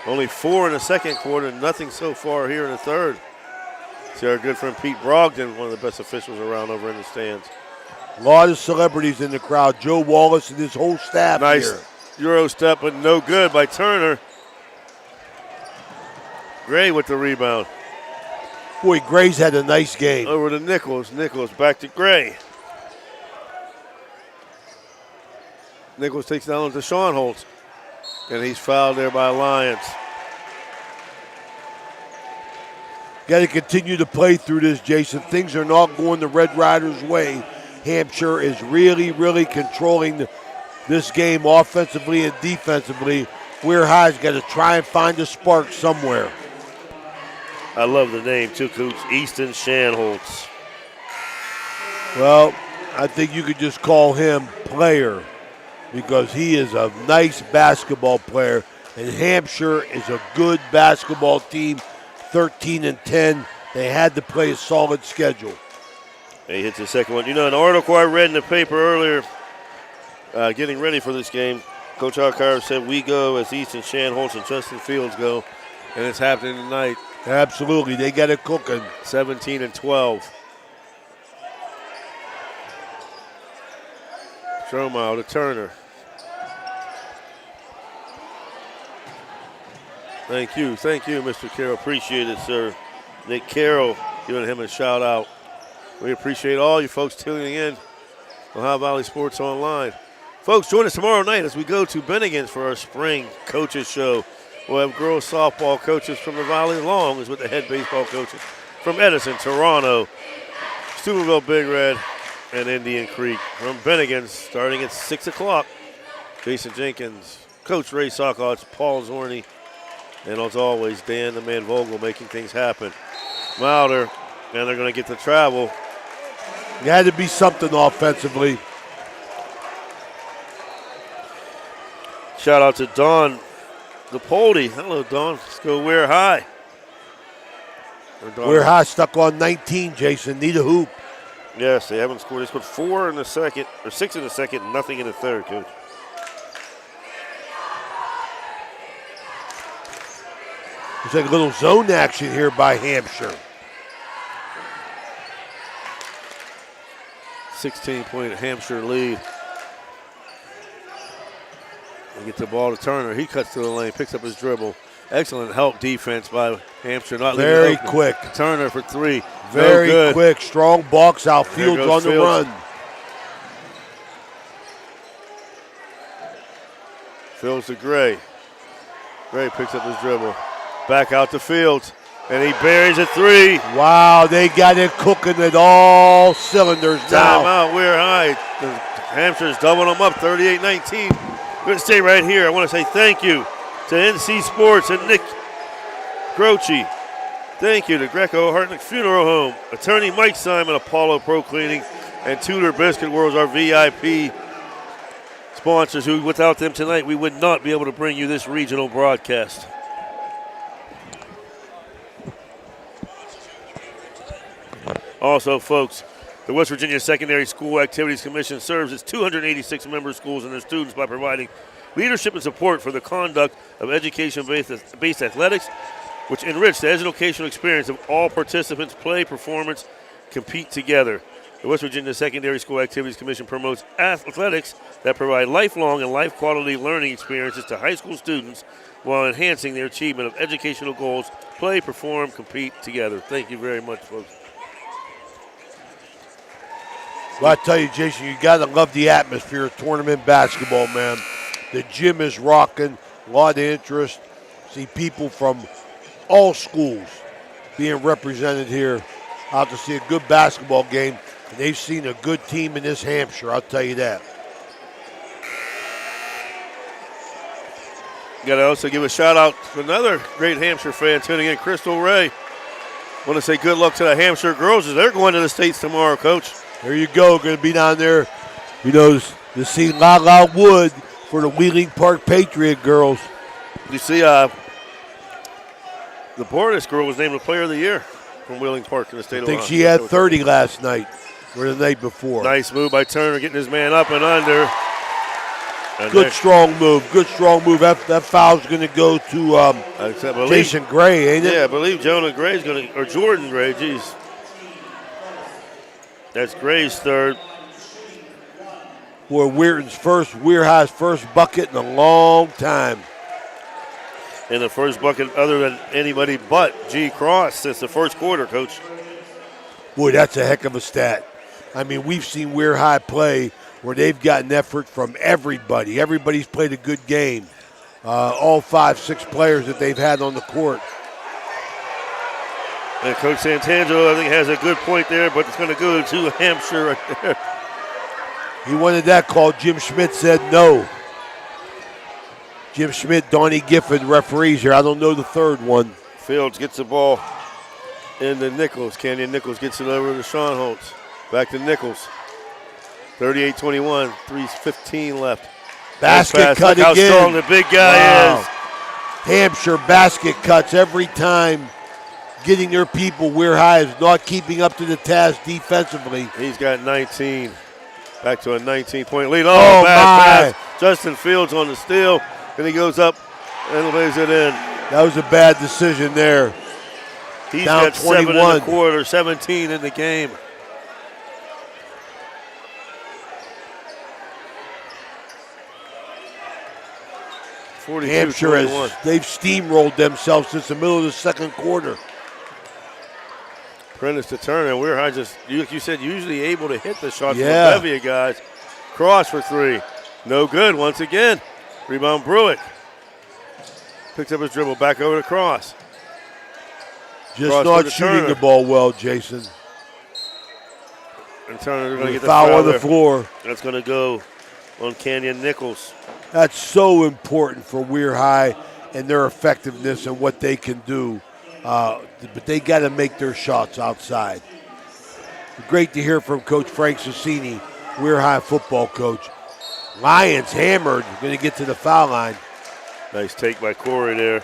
Speaker 13: Only 4 in the second quarter. Nothing so far here in the third. See our good friend Pete Brogdon, one of the best officials around over in the stands.
Speaker 1: A lot of celebrities in the crowd. Joe Wallace and his whole staff
Speaker 13: nice
Speaker 1: here.
Speaker 13: Euro step, but no good by Turner. Gray with the rebound.
Speaker 1: Boy, Gray's had a nice game.
Speaker 13: Over to Nichols. Nichols back to Gray. Nichols takes down to Sean Holtz. And he's fouled there by Lyons.
Speaker 1: Got to continue to play through this, Jason. Things are not going the Red Riders' way. Hampshire is really, really controlling this game offensively and defensively. WEIR High's got to try and find a spark somewhere.
Speaker 13: I love the name, too, Coach. Easton Shanholtz.
Speaker 1: Well, I think you could just call him player because he is a nice basketball player, and Hampshire is a good basketball team, 13-10. They had to play a solid schedule.
Speaker 13: He hits the second one. You know, an article I read in the paper earlier, getting ready for this game, Coach Alcar said we go as Easton Shanholtz and Justin Fields go, and it's happening tonight.
Speaker 1: Absolutely. They got it cooking.
Speaker 13: 17-12. Strohmeyer to Turner. Thank you, Mr. Carroll. Appreciate it, sir. Nick Carroll giving him a shout out. We appreciate all you folks tuning in on Ohio Valley Sports Online. Folks, join us tomorrow night as we go to Bennigan's for our spring coaches show. We'll have girls softball coaches from the Valley, along as with the head baseball coaches from Edison, Toronto, Steubenville, Big Red, and Indian Creek. From Bennigan's, starting at 6 o'clock, Jason Jenkins, Coach Ray Sockotts, Paul Zorney, and as always, Dan the Man Vogel making things happen. Wilder, and they're going to get to travel.
Speaker 1: It had to be something offensively.
Speaker 13: Shout out to Don Dipoldi. Hello, Don. Let's go WEIR High.
Speaker 1: WEIR High stuck on 19, Jason. Need a hoop.
Speaker 13: Yes, they haven't scored. They scored 4 in the second, or 6 in the second, nothing in the third, Coach.
Speaker 1: It's like a little zone action here by Hampshire.
Speaker 13: 16-point Hampshire lead. They get the ball to Turner. He cuts to the lane, picks up his dribble. Excellent help defense by Hampshire. Not
Speaker 1: very quick.
Speaker 13: Turner for 3.
Speaker 1: Very quick. Strong box out. Fields on the run.
Speaker 13: Fields to Gray. Gray picks up his dribble. Back out to Fields. And he buries a 3.
Speaker 1: Wow, they got it cooking at all cylinders now.
Speaker 13: Timeout, WEIR High. Hampshire's doubling them up, 38-19. We're going to stay right here. I want to say thank you to NC Sports and Nick Croce. Thank you to Greco Hartnick Funeral Home, attorney Mike Simon, Apollo Pro Cleaning, and Tudor Biscuit World's our VIP sponsors who, without them tonight, we would not be able to bring you this regional broadcast. Also, folks, the West Virginia Secondary School Activities Commission serves its 286 member schools and their students by providing leadership and support for the conduct of education-based athletics, which enrich the educational experience of all participants, play, performance, compete together. The West Virginia Secondary School Activities Commission promotes athletics that provide lifelong and life-quality learning experiences to high school students while enhancing their achievement of educational goals, play, perform, compete together. Thank you very much, folks.
Speaker 1: Well, I tell you, Jason, you got to love the atmosphere of tournament basketball, man. The gym is rocking, a lot of interest. See people from all schools being represented here out to see a good basketball game. And they've seen a good team in this Hampshire, I'll tell you that.
Speaker 13: Got to also give a shout out to another great Hampshire fan tuning in, Crystal Ray. Want to say good luck to the Hampshire girls as they're going to the States tomorrow, Coach.
Speaker 1: There you go. Going to be down there, you know, to see La La Wood for the Wheeling Park Patriot girls.
Speaker 13: You see, the Bordas girl was named the Player of the Year from Wheeling Park in the state of Ohio.
Speaker 1: I think she had 30 last night or the night before.
Speaker 13: Nice move by Turner, getting his man up and under. And
Speaker 1: good strong move. Good strong move. That foul's going to go to Jason Gray, ain't it?
Speaker 13: Yeah, I believe Jonah Gray's going to, or Jordan Gray, geez. That's Gray's third.
Speaker 1: Boy, WEIR High's first bucket in a long time.
Speaker 13: And the first bucket other than anybody but G. Cross since the first quarter, Coach.
Speaker 1: Boy, that's a heck of a stat. I mean, we've seen WEIR High play where they've gotten effort from everybody. Everybody's played a good game. All 5, 6 players that they've had on the court.
Speaker 13: And Coach Santangelo, I think, has a good point there, but it's going to go to Hampshire right there.
Speaker 1: He wanted that call. Jim Schmidt said no. Jim Schmidt, Donnie Giffen, referees here. I don't know the third one.
Speaker 13: Fields gets the ball into Nichols. Canyon Nichols gets it over to Sean Holtz. Back to Nichols. 38-21, 3:15 left.
Speaker 1: Basket cut
Speaker 13: Look
Speaker 1: again.
Speaker 13: how strong the big guy is.
Speaker 1: Hampshire basket cuts every time, getting their people. WEIR High is not keeping up to the task defensively.
Speaker 13: He's got 19. Back to a 19-point lead.
Speaker 1: Oh,
Speaker 13: bad pass. Justin Fields on the steal. And he goes up and lays it in.
Speaker 1: That was a bad decision there.
Speaker 13: He's
Speaker 1: down
Speaker 13: got
Speaker 1: 21.
Speaker 13: 7 in the quarter, 17 in the game.
Speaker 1: Hampshire they've steamrolled themselves since the middle of the second quarter.
Speaker 13: Prentice to Turner. WEIR High just, you said, usually able to hit the shot from a
Speaker 1: Yeah.
Speaker 13: bevy of guys. Cross for three. No good once again. Rebound Bruick. Picks up his dribble back over to Cross.
Speaker 1: Just
Speaker 13: Cross
Speaker 1: not
Speaker 13: to
Speaker 1: shooting
Speaker 13: Turner.
Speaker 1: the ball well, Jason.
Speaker 13: And Turner's going to get the
Speaker 1: foul on the
Speaker 13: there.
Speaker 1: floor.
Speaker 13: That's going to go on Canyon Nichols.
Speaker 1: That's so important for WEIR High and their effectiveness and what they can do. But they got to make their shots outside. Great to hear from Coach Frank Sassini, WEIR High football coach. Lions hammered, going to get to the foul line.
Speaker 13: Nice take by Corey there.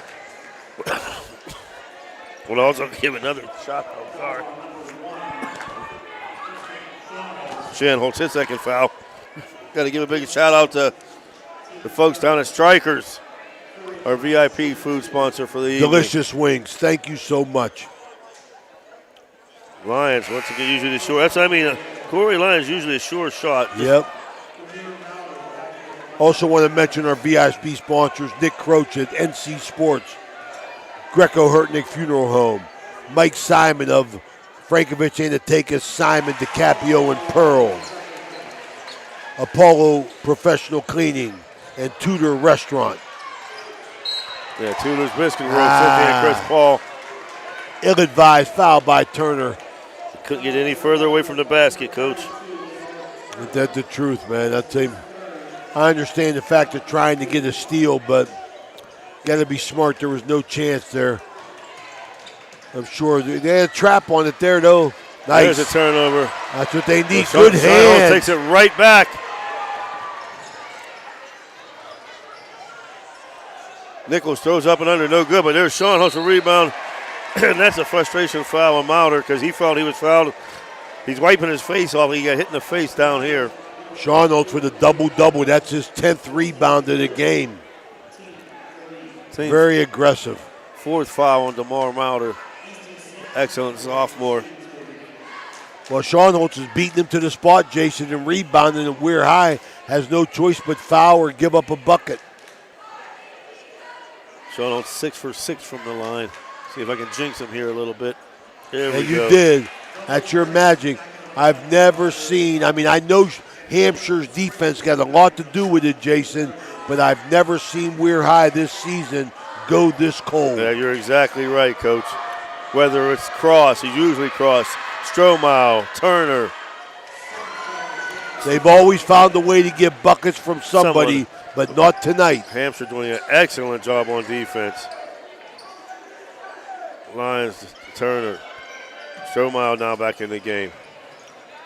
Speaker 13: Will also give another shot on guard. Shan holds his second foul. Got to give a big shout out to the folks down at Strikers, our VIP food sponsor for the evening.
Speaker 1: Delicious wings. Thank you so much.
Speaker 13: Lions, once again, usually the short. That's what I mean. Corey Lyons usually a sure shot.
Speaker 1: Yep. Also want to mention our VIP sponsors, Nick Croach at NC Sports, Greco Hurtnick Funeral Home, Mike Simon of Frankovich Anateka, Simon, DiCaprio, and Pearl, Apollo Professional Cleaning, and Tudor Restaurant.
Speaker 13: Yeah, Tudor's Biscuit Roll, Cynthia and Chris Paul.
Speaker 1: Ill-advised foul by Turner.
Speaker 13: Couldn't get any further away from the basket, Coach.
Speaker 1: Ain't that the truth, man? I understand the fact of trying to get a steal, but got to be smart. There was no chance there. I'm sure they had a trap on it there, though. Nice.
Speaker 13: There's a turnover.
Speaker 1: That's what they need.
Speaker 13: Sean
Speaker 1: Good hands.
Speaker 13: takes it right back. Nichols throws up and under, no good, but there's Sean Holtz a rebound. And that's a frustration foul on Mauder because he felt he was fouled. He's wiping his face off. He got hit in the face down here.
Speaker 1: Sean Holtz with a double-double. That's his 10th rebound of the game. Very aggressive.
Speaker 13: Fourth foul on DeMar Mauder. Excellent sophomore.
Speaker 1: Well, Sean Holtz is beating him to the spot, Jason, and rebounding, and WEIR High has no choice but foul or give up a bucket.
Speaker 13: Sean Holtz 6 for 6 from the line. See if I can jinx him here a little bit. There we
Speaker 1: And you
Speaker 13: go.
Speaker 1: did. That's your magic. I've never seen, I know Hampshire's defense got a lot to do with it, Jason, but I've never seen WEIR High this season go this cold.
Speaker 13: Yeah, you're exactly right, Coach. Whether it's Cross, he's usually Cross, Stromow, Turner.
Speaker 1: They've always found a way to get buckets from somebody, but not tonight.
Speaker 13: Hampshire doing an excellent job on defense. Lions, Turner, Stromow now back in the game.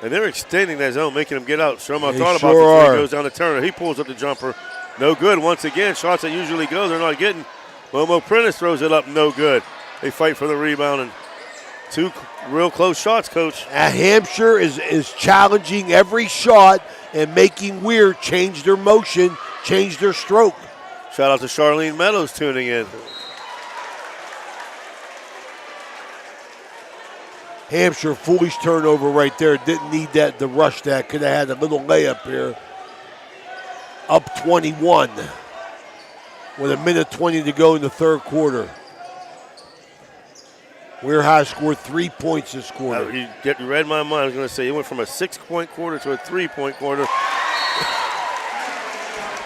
Speaker 13: And they're extending that zone, making him get out. Stromow
Speaker 1: They
Speaker 13: thought
Speaker 1: sure
Speaker 13: about the three,
Speaker 1: are.
Speaker 13: goes down to Turner. He pulls up the jumper. No good once again. Shots that usually go, they're not getting. Momo Prentice throws it up, no good. They fight for the rebound, and two real close shots, Coach.
Speaker 1: Hampshire is challenging every shot and making WEIR change their motion, change their stroke.
Speaker 13: Shout out to Charlene Meadows tuning in.
Speaker 1: Hampshire, foolish turnover right there. Didn't need that to rush that. Could have had a little layup here. Up 21 with 1:20 to go in the third quarter. WEIR High scored 3 points this quarter.
Speaker 13: You read my mind. I was going to say it went from a 6-point quarter to a 3-point quarter.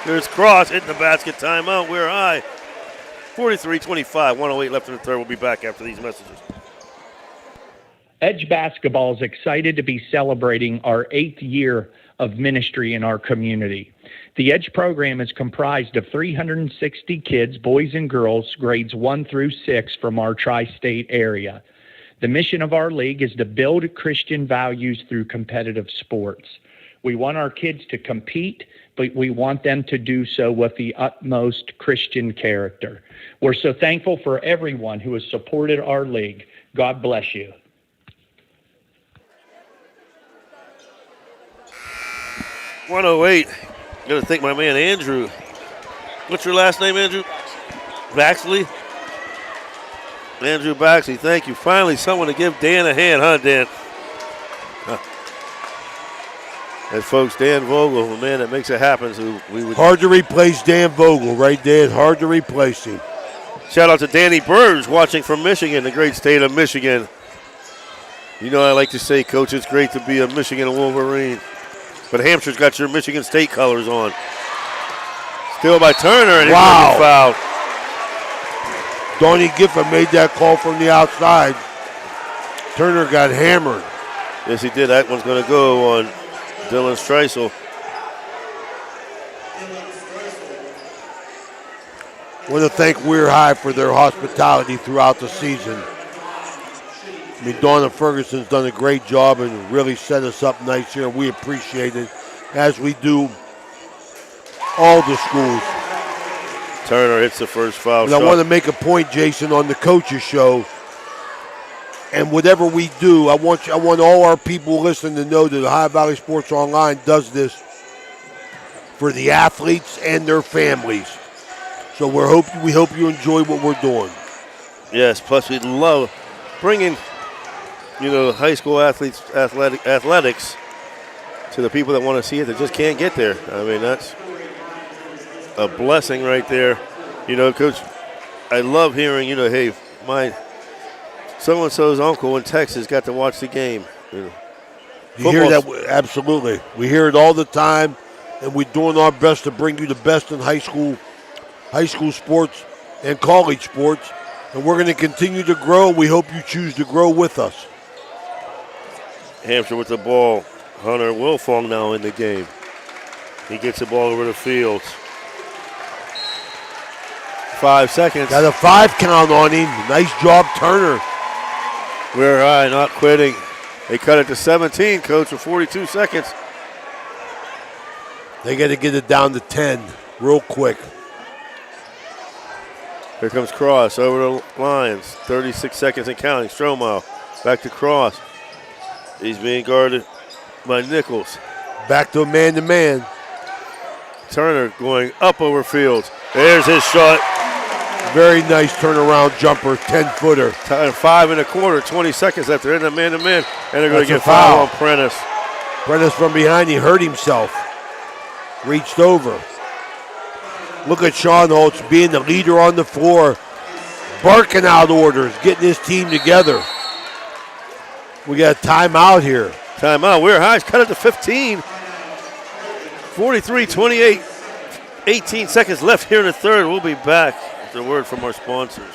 Speaker 13: There's Cross hitting the basket. Timeout. WEIR High. 43-25. 1:08 left in the third. We'll be back after these messages.
Speaker 12: Edge Basketball is excited to be celebrating our 8th year of ministry in our community. The Edge program is comprised of 360 kids, boys and girls, grades 1 through 6 from our tri-state area. The mission of our league is to build Christian values through competitive sports. We want our kids to compete, but we want them to do so with the utmost Christian character. We're so thankful for everyone who has supported our league. God bless you.
Speaker 13: .108. Got to thank my man Andrew. What's your last name, Andrew? Baxley? Andrew Baxley, thank you. Finally, someone to give Dan a hand, huh, Dan? And folks, Dan Vogel, the man that makes it happen. So
Speaker 1: hard to replace Dan Vogel, right, Dan? Hard to replace him.
Speaker 13: Shout out to Danny Burge watching from Michigan, the great state of Michigan. You know I like to say, Coach, it's great to be a Michigan Wolverine. But Hampshire's got your Michigan State colors on. Still by Turner, and he's going to be fouled.
Speaker 1: Donnie Gifford made that call from the outside. Turner got hammered.
Speaker 13: Yes, he did. That one's going to go on Dylan Streisel.
Speaker 1: I want to thank WEIR High for their hospitality throughout the season. I mean, Donna Ferguson's done a great job and really set us up nice here. We appreciate it, as we do all the schools.
Speaker 13: Turner hits the first foul
Speaker 1: shot. I want to make a point, Jason, on the coaches show. And whatever we do, I want all our people listening to know that Ohio Valley Sports Online does this for the athletes and their families. So we hope you enjoy what we're doing.
Speaker 13: Yes, plus we'd love bringing, high school athletes, athletics to the people that want to see it that just can't get there. I mean, that's a blessing right there. Coach, I love hearing, hey, my so-and-so's uncle in Texas got to watch the game.
Speaker 1: You hear that? Absolutely. We hear it all the time, and we're doing our best to bring you the best in high school sports and college sports, and we're going to continue to grow. We hope you choose to grow with us.
Speaker 13: Hampshire with the ball. Hunter Wilfong now in the game. He gets the ball over the field. 5 seconds.
Speaker 1: Got a 5 count on him. Nice job, Turner.
Speaker 13: WEIR High not quitting. They cut it to 17, Coach, with 42 seconds.
Speaker 1: They got to get it down to 10 real quick.
Speaker 13: Here comes Cross over the Lions. 36 seconds and counting. Stromo back to Cross. He's being guarded by Nichols.
Speaker 1: Back to a man-to-man.
Speaker 13: Turner going up over Fields. There's his shot.
Speaker 1: Very nice turnaround jumper, 10-footer.
Speaker 13: 5 1/4, 20 seconds left. They're in the man-to-man, and they're going to get foul on Prentice.
Speaker 1: Prentice from behind, he hurt himself. Reached over. Look at Sean Holtz being the leader on the floor, barking out orders, getting his team together. We got a timeout here.
Speaker 13: Timeout. WEIR High's cut it to 15. 43-28. 18 seconds left here in the third. We'll be back with a word from our sponsors.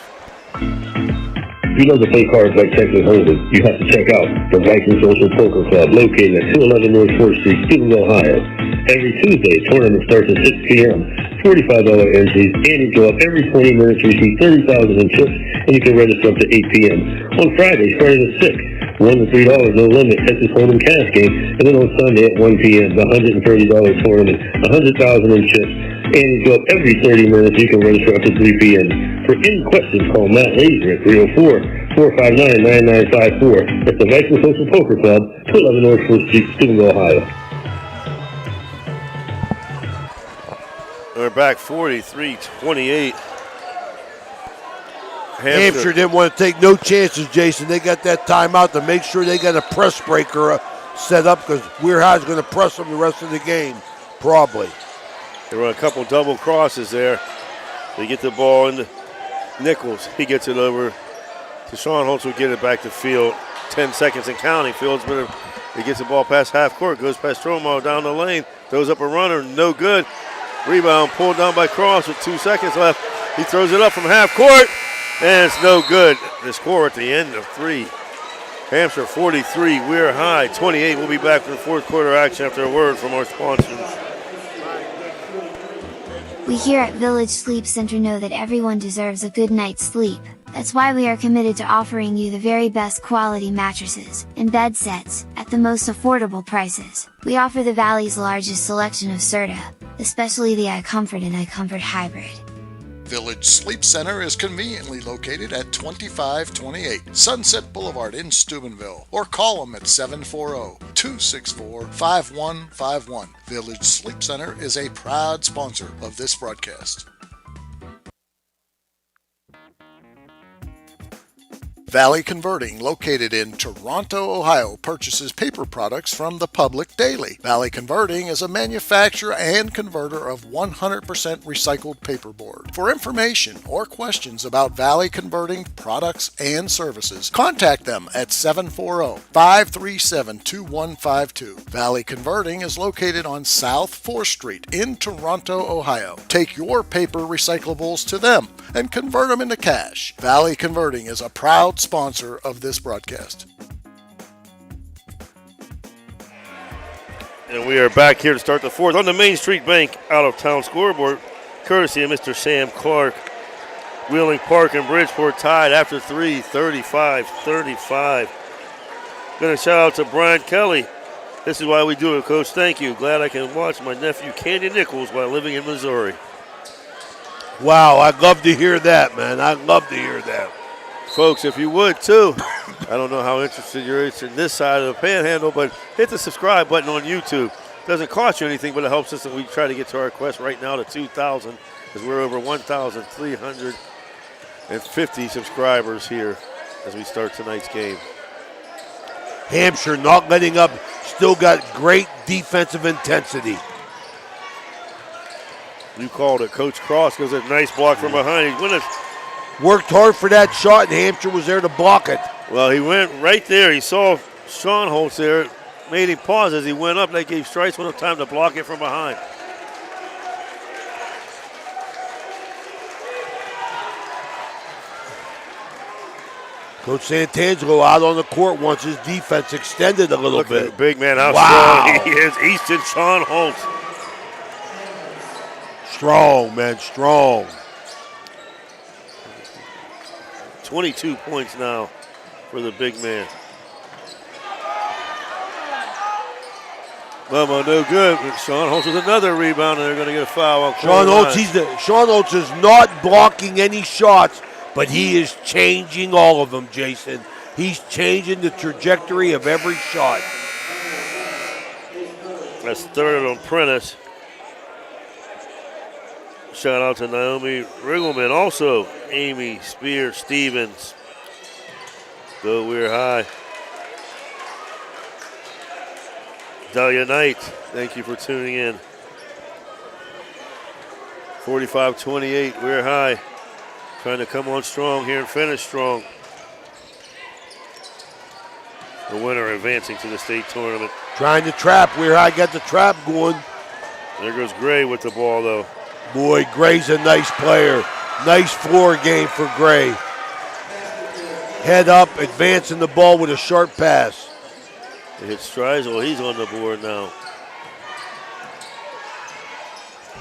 Speaker 15: If you love to play cards like Texas Hold'em, you have to check out the Viking Social Poker Club located at 211 North 4th Street, Steubenville, Ohio. Every Tuesday, tournament starts at 6 p.m. $45 entries, and you go up every 20 minutes, receive 30,000 in chips, and you can register up to 8 p.m. On Friday, starting at 6, $1 to $3, no limit, Texas Hold'em cash game, and then on Sunday at 1 p.m., the $130 tournament, 100,000 in chips, and you go up every 30 minutes, you can register up to 3 p.m. For any questions, call Matt Laser at 304-459-9954. That's the Viking Social Poker Club, 211 North 4th Street, Steubenville, Ohio.
Speaker 13: We're back 43-28.
Speaker 1: Hampshire didn't want to take no chances, Jason. They got that timeout to make sure they got a press breaker set up because WEIR High is going to press them the rest of the game, probably.
Speaker 13: There were a couple double crosses there. They get the ball into Nichols. He gets it over to Sean Holtz, who get it back to Field. 10 seconds and counting. Fields, he gets the ball past half court, goes past Stromo down the lane, throws up a runner, no good. Rebound pulled down by Cross with 2 seconds left. He throws it up from half court, and it's no good. The score at the end of 3. Hampshire 43, WEIR High 28. We'll be back for the fourth quarter action after a word from our sponsors.
Speaker 16: We here at Village Sleep Center know that everyone deserves a good night's sleep. That's why we are committed to offering you the very best quality mattresses and bed sets at the most affordable prices. We offer the Valley's largest selection of Serta, especially the iComfort and iComfort Hybrid.
Speaker 4: Village Sleep Center is conveniently located at 2528 Sunset Boulevard in Steubenville, or call them at 740-264-5151. Village Sleep Center is a proud sponsor of this broadcast. Valley Converting, located in Toronto, Ohio, purchases paper products from the public daily. Valley Converting is a manufacturer and converter of 100% recycled paperboard. For information or questions about Valley Converting products and services, contact them at 740-537-2152. Valley Converting is located on South 4th Street in Toronto, Ohio. Take your paper recyclables to them and convert them into cash. Valley Converting is a proud sponsor of this broadcast.
Speaker 13: And we are back here to start the fourth on the Main Street Bank out-of-town scoreboard, courtesy of Mr. Sam Clark. Wheeling Park and Bridgeport tied after 3, 35-35. Going to shout out to Brian Kelly. This is why we do it, Coach. Thank you. Glad I can watch my nephew Candy Nichols while living in Missouri.
Speaker 1: Wow, I'd love to hear that, man. I'd love to hear that.
Speaker 13: Folks, if you would, too, I don't know how interested you're in this side of the panhandle, but hit the subscribe button on YouTube. Doesn't cost you anything, but it helps us, and we try to get to our quest right now to 2,000, because we're over 1,350 subscribers here as we start tonight's game.
Speaker 1: Hampshire not letting up, still got great defensive intensity.
Speaker 13: You called it. Coach Cross goes a nice block from behind. He went
Speaker 1: worked hard for that shot, and Hampshire was there to block it.
Speaker 13: Well, he went right there. He saw Sean Holtz there, made him pause as he went up. That gave Strice enough time to block it from behind.
Speaker 1: Coach Santangelo out on the court wants his defense extended a little bit.
Speaker 13: At the big man, how strong he is. Easton Sean Holtz.
Speaker 1: Strong, man, strong.
Speaker 13: 22 points now for the big man. Momo no good. Sean Holtz with another rebound, and they're going to get a foul on
Speaker 1: Sean Holtz is not blocking any shots, but he is changing all of them, Jason. He's changing the trajectory of every shot.
Speaker 13: That's third on Prentice. Shout out to Naomi Riggleman. Also, Amy Spear Stevens. Go WEIR High. Dahlia Knight, thank you for tuning in. 45-28, WEIR High. Trying to come on strong here and finish strong. The winner advancing to the state tournament.
Speaker 1: Trying to trap. WEIR High got the trap going.
Speaker 13: There goes Gray with the ball, though.
Speaker 1: Boy, Gray's a nice player. Nice floor game for Gray. Head up, advancing the ball with a sharp pass.
Speaker 13: They hit Streisel. He's on the board now.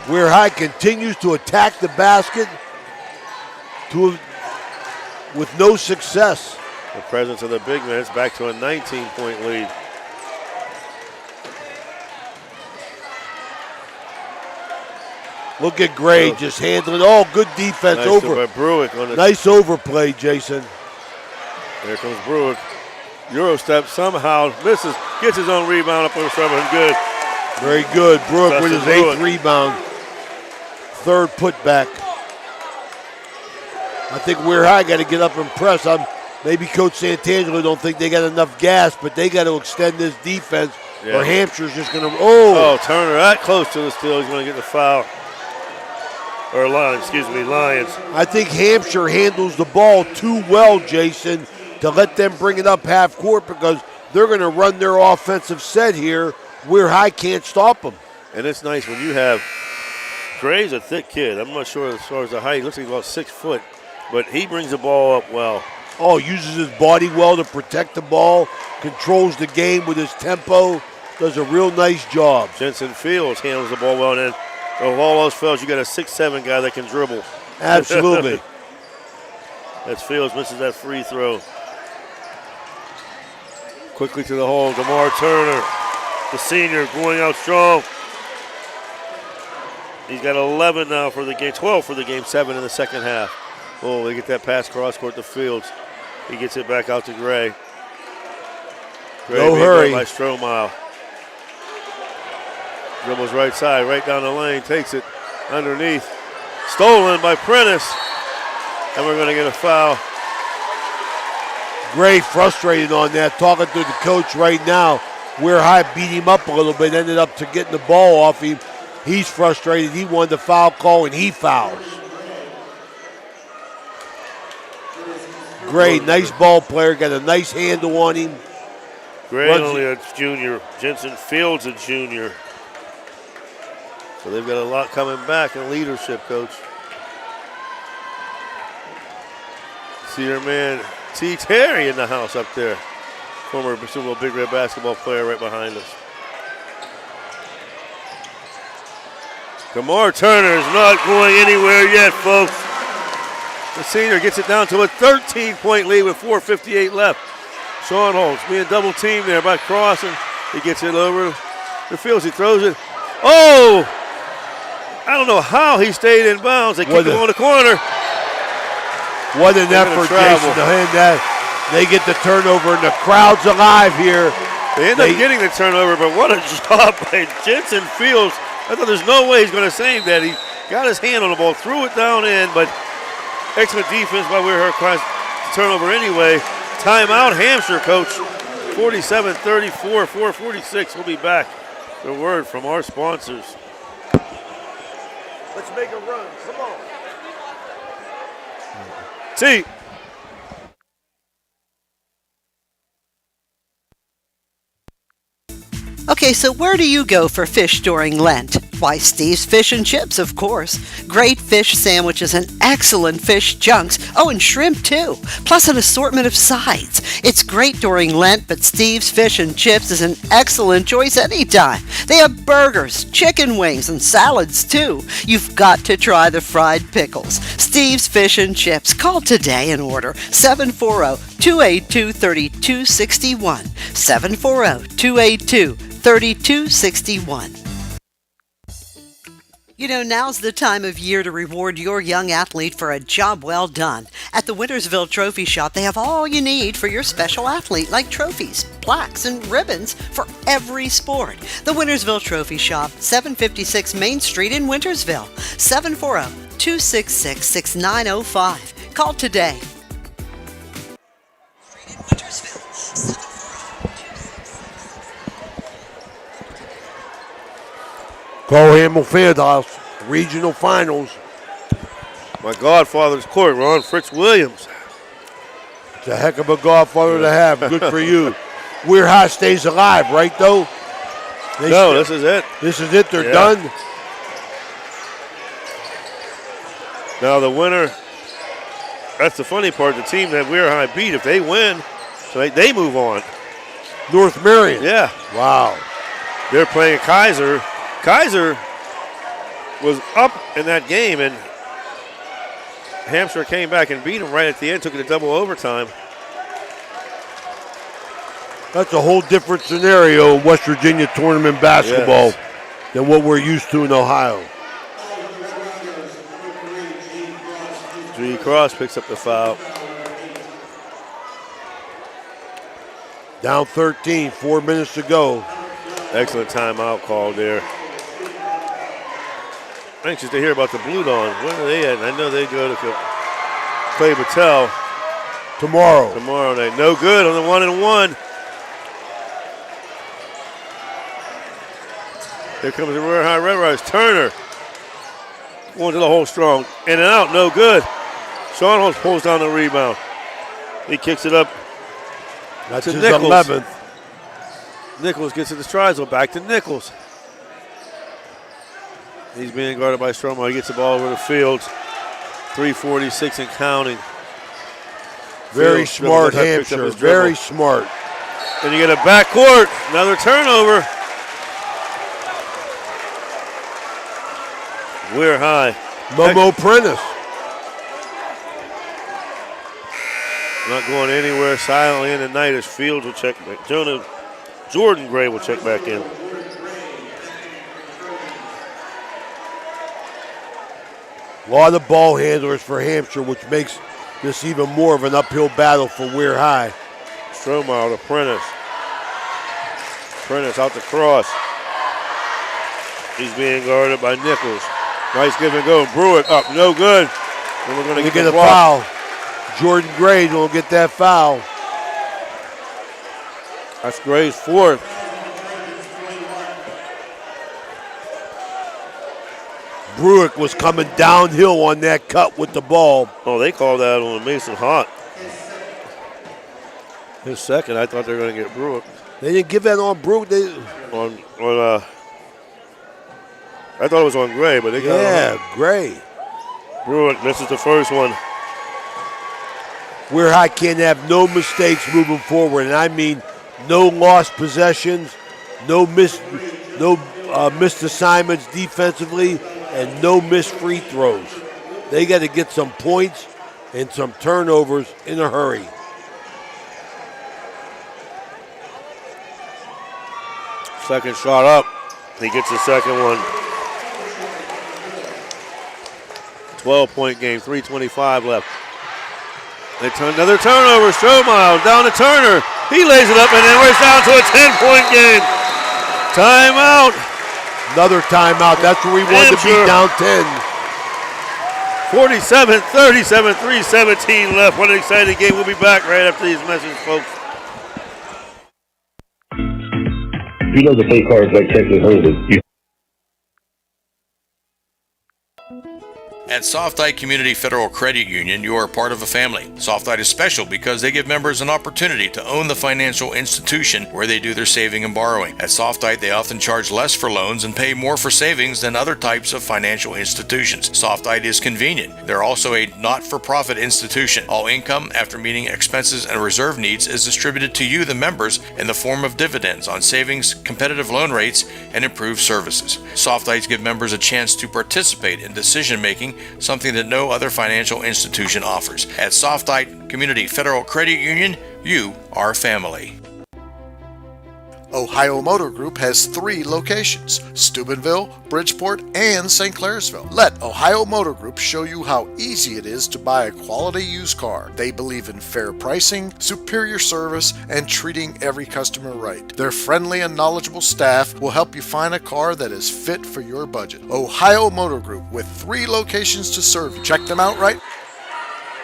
Speaker 1: WEIR High continues to attack the basket with no success.
Speaker 13: The presence of the big man, it's back to a 19-point lead.
Speaker 1: Look at Gray just handling. Oh, good defense
Speaker 13: nice
Speaker 1: over.
Speaker 13: By Bruick on
Speaker 1: nice overplay, Jason.
Speaker 13: There comes Bruick. Euro step somehow misses, gets his own rebound up over Sherman. Good.
Speaker 1: Very good. Bruick with his
Speaker 13: Bruick.
Speaker 1: 8th rebound. 3rd putback. I think WEIR High got to get up and press. Maybe Coach Santangelo don't think they got enough gas, but they got to extend this defense, or Hampshire's just going to.
Speaker 13: Oh, Turner that close to the steal. He's going to get the foul. Or Lions.
Speaker 1: I think Hampshire handles the ball too well, Jason, to let them bring it up half court because they're going to run their offensive set here. WEIR High can't stop them.
Speaker 13: And it's nice when you have Gray's a thick kid. I'm not sure as far as the height. He looks like he's about 6 foot, but he brings the ball up well.
Speaker 1: Oh, uses his body well to protect the ball, controls the game with his tempo, does a real nice job.
Speaker 13: Jensen Fields handles the ball well, and of all those fellas, you got a 6'7" guy that can dribble.
Speaker 1: Absolutely.
Speaker 13: That's Fields, misses that free throw. Quickly to the hole, DeMar Turner, the senior, going out strong. He's got 11 now for the game, 12 for the game, 7 in the second half. Oh, they get that pass cross court to Fields. He gets it back out to Gray.
Speaker 1: No hurry.
Speaker 13: By Strohmeyer. Dribbles right side, right down the lane, takes it underneath. Stolen by Prentice. And we're going to get a foul.
Speaker 1: Gray frustrated on that, talking to the coach right now. WEIR High beat him up a little bit, ended up to getting the ball off him. He's frustrated. He wanted the foul call, and he fouls. Gray, nice ball player, got a nice handle on him.
Speaker 13: Gray only a junior. Jensen Fields a junior. So they've got a lot coming back in leadership, Coach. See your man T. Terry in the house up there. Former Super Bowl Big Red basketball player right behind us. DeMar Turner is not going anywhere yet, folks. The senior gets it down to a 13-point lead with 4:58 left. Sean Holmes being double teamed there by Cross, and he gets it over the Fields. He throws it. Oh! I don't know how he stayed in bounds. They kick him on the corner.
Speaker 1: What an effort, Jason, to hand that. They get the turnover, and the crowd's alive here.
Speaker 13: They end up getting the turnover, but what a job by Jensen Fields. I thought there's no way he's going to save that. He got his hand on the ball, threw it down in, but excellent defense by WEIR High. Turnover anyway. Timeout, Hampshire, Coach. 47-34, 4:46. We'll be back. The word from our sponsors.
Speaker 1: Let's make a run. Come on.
Speaker 13: T.
Speaker 5: Okay, so where do you go for fish during Lent? Why, Steve's Fish and Chips, of course. Great fish sandwiches and excellent fish junks. Oh, and shrimp, too. Plus an assortment of sides. It's great during Lent, but Steve's Fish and Chips is an excellent choice anytime. They have burgers, chicken wings, and salads, too. You've got to try the fried pickles. Steve's Fish and Chips. Call today and order 740-282-3261. 740-282-3261. You know, now's the time of year to reward your young athlete for a job well done. At the Wintersville Trophy Shop, they have all you need for your special athlete, like trophies, plaques, and ribbons for every sport. The Wintersville Trophy Shop, 756 Main Street in Wintersville, 740-266-6905. Call today.
Speaker 1: Carl Hamill Fieldhouse, regional finals.
Speaker 13: My godfather's court, Ron Fritz Williams.
Speaker 1: It's a heck of a godfather to have. Good for you. WEIR High stays alive, right, though?
Speaker 13: This is it.
Speaker 1: This is it. They're done.
Speaker 13: Now the winner, that's the funny part, the team that WEIR High beat, if they win, so they move on.
Speaker 1: North Marion.
Speaker 13: Yeah.
Speaker 1: Wow.
Speaker 13: They're playing Kaiser. Kaiser was up in that game, and Hampshire came back and beat them right at the end, took it to double overtime.
Speaker 1: That's a whole different scenario in West Virginia tournament basketball than what we're used to in Ohio.
Speaker 13: G. Cross picks up the foul.
Speaker 1: Down 13, 4 minutes to go.
Speaker 13: Excellent timeout call there. Anxious to hear about the Blue Dawns. When are they at? I know they go to Clay Battelle
Speaker 1: tomorrow
Speaker 13: night. No good on the 1-and-1. Here comes the WEIR High Red Rise. Turner going to the hole strong. In and out, no good. Sean Holmes pulls down the rebound. He kicks it up.
Speaker 1: That's
Speaker 13: to
Speaker 1: his
Speaker 13: Nichols.
Speaker 1: 11th.
Speaker 13: Nichols gets to the strides. Back to Nichols. He's being guarded by Strohmeyer. He gets the ball over the field. 3:46 and counting.
Speaker 1: Very
Speaker 13: Fields
Speaker 1: smart,
Speaker 13: picked up his
Speaker 1: Hampshire.
Speaker 13: dribble.
Speaker 1: Very smart.
Speaker 13: And you get a backcourt. Another turnover. WEIR High.
Speaker 1: Momo Prentice.
Speaker 13: Not going anywhere. Silently in the night as Fields will check back. Jordan Gray will check back in.
Speaker 1: A lot of ball handlers for Hampshire, which makes this even more of an uphill battle for WEIR High.
Speaker 13: Strohmeyer to Prentice. Prentice out the cross. He's being guarded by Nichols. Nice give and go. Brewick up, no good. And we're going to
Speaker 1: get a foul. Jordan Gray will get that foul.
Speaker 13: That's Gray's fourth.
Speaker 1: Brewick was coming downhill on that cut with the ball.
Speaker 13: Oh, they called that on Mason Hart. His second, I thought they were going to get Brewick.
Speaker 1: They didn't give that on Brewick.
Speaker 13: I thought it was on Gray, but they got it on
Speaker 1: Gray.
Speaker 13: Brewick misses the first one.
Speaker 1: WEIR High can't have no mistakes moving forward, and I mean no lost possessions, no missed assignments defensively, and no missed free throws. They got to get some points and some turnovers in a hurry.
Speaker 13: Second shot up. He gets the second one. 12-point game, 3:25 left. Another turnover. Strohmeyer down to Turner. He lays it up, and then we're down to a 10-point game. Timeout.
Speaker 1: Another timeout. That's where we wanted to be down 10.
Speaker 13: 47-37, 3:17 left. What an exciting game. We'll be back right after these messages, folks.
Speaker 15: You know the play cards like Texas Hold'em.
Speaker 17: At Softite Community Federal Credit Union, you are part of a family. Softite is special because they give members an opportunity to own the financial institution where they do their saving and borrowing. At Softite, they often charge less for loans and pay more for savings than other types of financial institutions. Softite is convenient. They're also a not-for-profit institution. All income, after meeting expenses and reserve needs, is distributed to you, the members, in the form of dividends on savings, competitive loan rates, and improved services. Softites give members a chance to participate in decision-making, something that no other financial institution offers. At Softite Community Federal Credit Union, you are family.
Speaker 4: Ohio Motor Group has 3 locations: Steubenville, Bridgeport, and St. Clairsville. Let Ohio Motor Group show you how easy it is to buy a quality used car. They believe in fair pricing, superior service, and treating every customer right. Their friendly and knowledgeable staff will help you find a car that is fit for your budget. Ohio Motor Group, with 3 locations to serve you. Check them out right.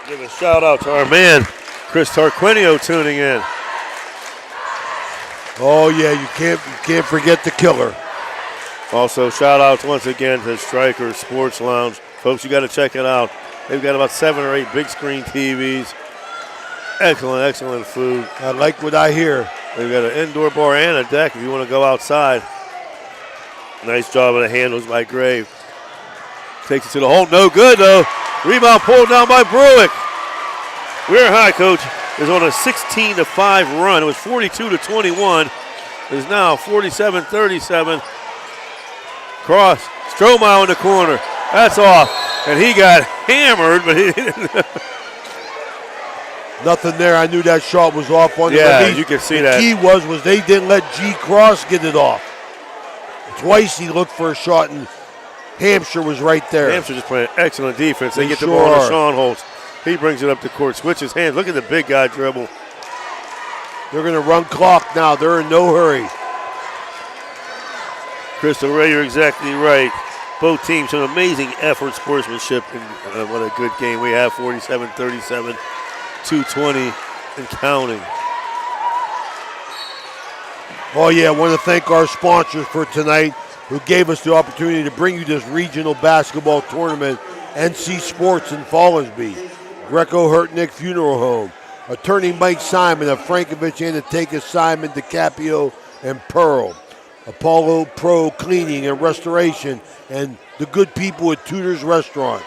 Speaker 13: Give a shout out to our man, Chris Tarquinio, tuning in.
Speaker 1: Oh yeah, you can't forget the killer.
Speaker 13: Also, shout outs once again to Stryker Sports Lounge. Folks, you got to check it out. They've got about 7 or 8 big screen TVs. Excellent food.
Speaker 1: I like what I hear.
Speaker 13: They've got an indoor bar and a deck if you want to go outside. Nice job of the handles by Gray. Takes it to the hole. No good, though. Rebound pulled down by Brewick. WEIR High, coach, is on a 16-5 run. It was 42-21. It is now 47-37. Cross. Strohmeyer in the corner. That's off. And he got hammered, but he didn't.
Speaker 1: Nothing there. I knew that shot was off on the
Speaker 13: release. You can see that.
Speaker 1: The key was they didn't let G. Cross get it off. Twice he looked for a shot, and Hampshire was right there.
Speaker 13: Hampshire just playing excellent defense. They get the ball to Sean Holtz. He brings it up the court, switches hands. Look at the big guy dribble.
Speaker 1: They're going to run clock now. They're in no hurry.
Speaker 13: Crystal Ray, you're exactly right. Both teams showing amazing effort, sportsmanship, and what a good game we have. 47-37, 2:20 and counting.
Speaker 1: Oh yeah, I want to thank our sponsors for tonight who gave us the opportunity to bring you this regional basketball tournament. NC Sports in Fallsby, Greco Hurtnick Funeral Home, Attorney Mike Simon of Frankovich, Anateka, Simon, DiCaprio, and Pearl, Apollo Pro Cleaning and Restoration, and the good people at Tudor's Restaurant.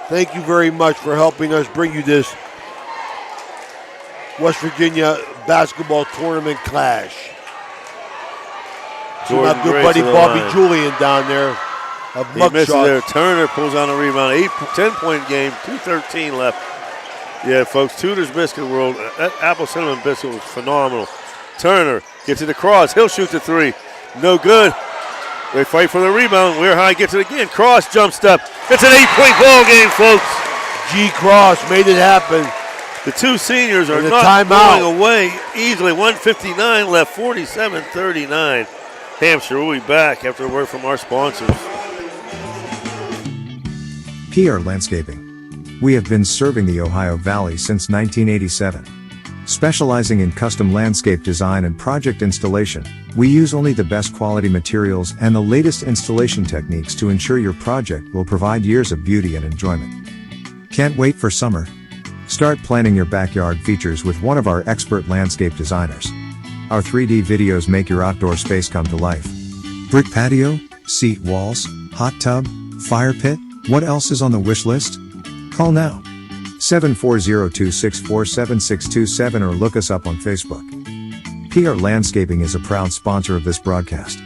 Speaker 1: Thank you very much for helping us bring you this West Virginia basketball tournament clash. See my
Speaker 13: Jordan
Speaker 1: good
Speaker 13: Gray
Speaker 1: buddy
Speaker 13: to the
Speaker 1: Bobby
Speaker 13: line.
Speaker 1: Julian down there of
Speaker 13: He misses there.
Speaker 1: Mugshot.
Speaker 13: Turner pulls on a rebound. 10-point game, 2:13 left. Yeah, folks, Tudor's Biscuit World, that apple cinnamon biscuit was phenomenal. Turner gets it across. He'll shoot the three. No good. They fight for the rebound. WEIR High gets it again. Cross jump step. It's an 8-point ball game, folks.
Speaker 1: G. Cross made it happen.
Speaker 13: The two seniors are
Speaker 1: And a
Speaker 13: not
Speaker 1: timeout.
Speaker 13: going away easily. 1:59 left, 47-39. Hampshire will be back after a word from our sponsors.
Speaker 18: PR Landscaping. We have been serving the Ohio Valley since 1987. Specializing in custom landscape design and project installation, we use only the best quality materials and the latest installation techniques to ensure your project will provide years of beauty and enjoyment. Can't wait for summer? Start planning your backyard features with one of our expert landscape designers. Our 3D videos make your outdoor space come to life. Brick patio, seat walls, hot tub, fire pit, what else is on the wish list? Call now. 740-264-7627 or look us up on Facebook. PR Landscaping is a proud sponsor of this broadcast.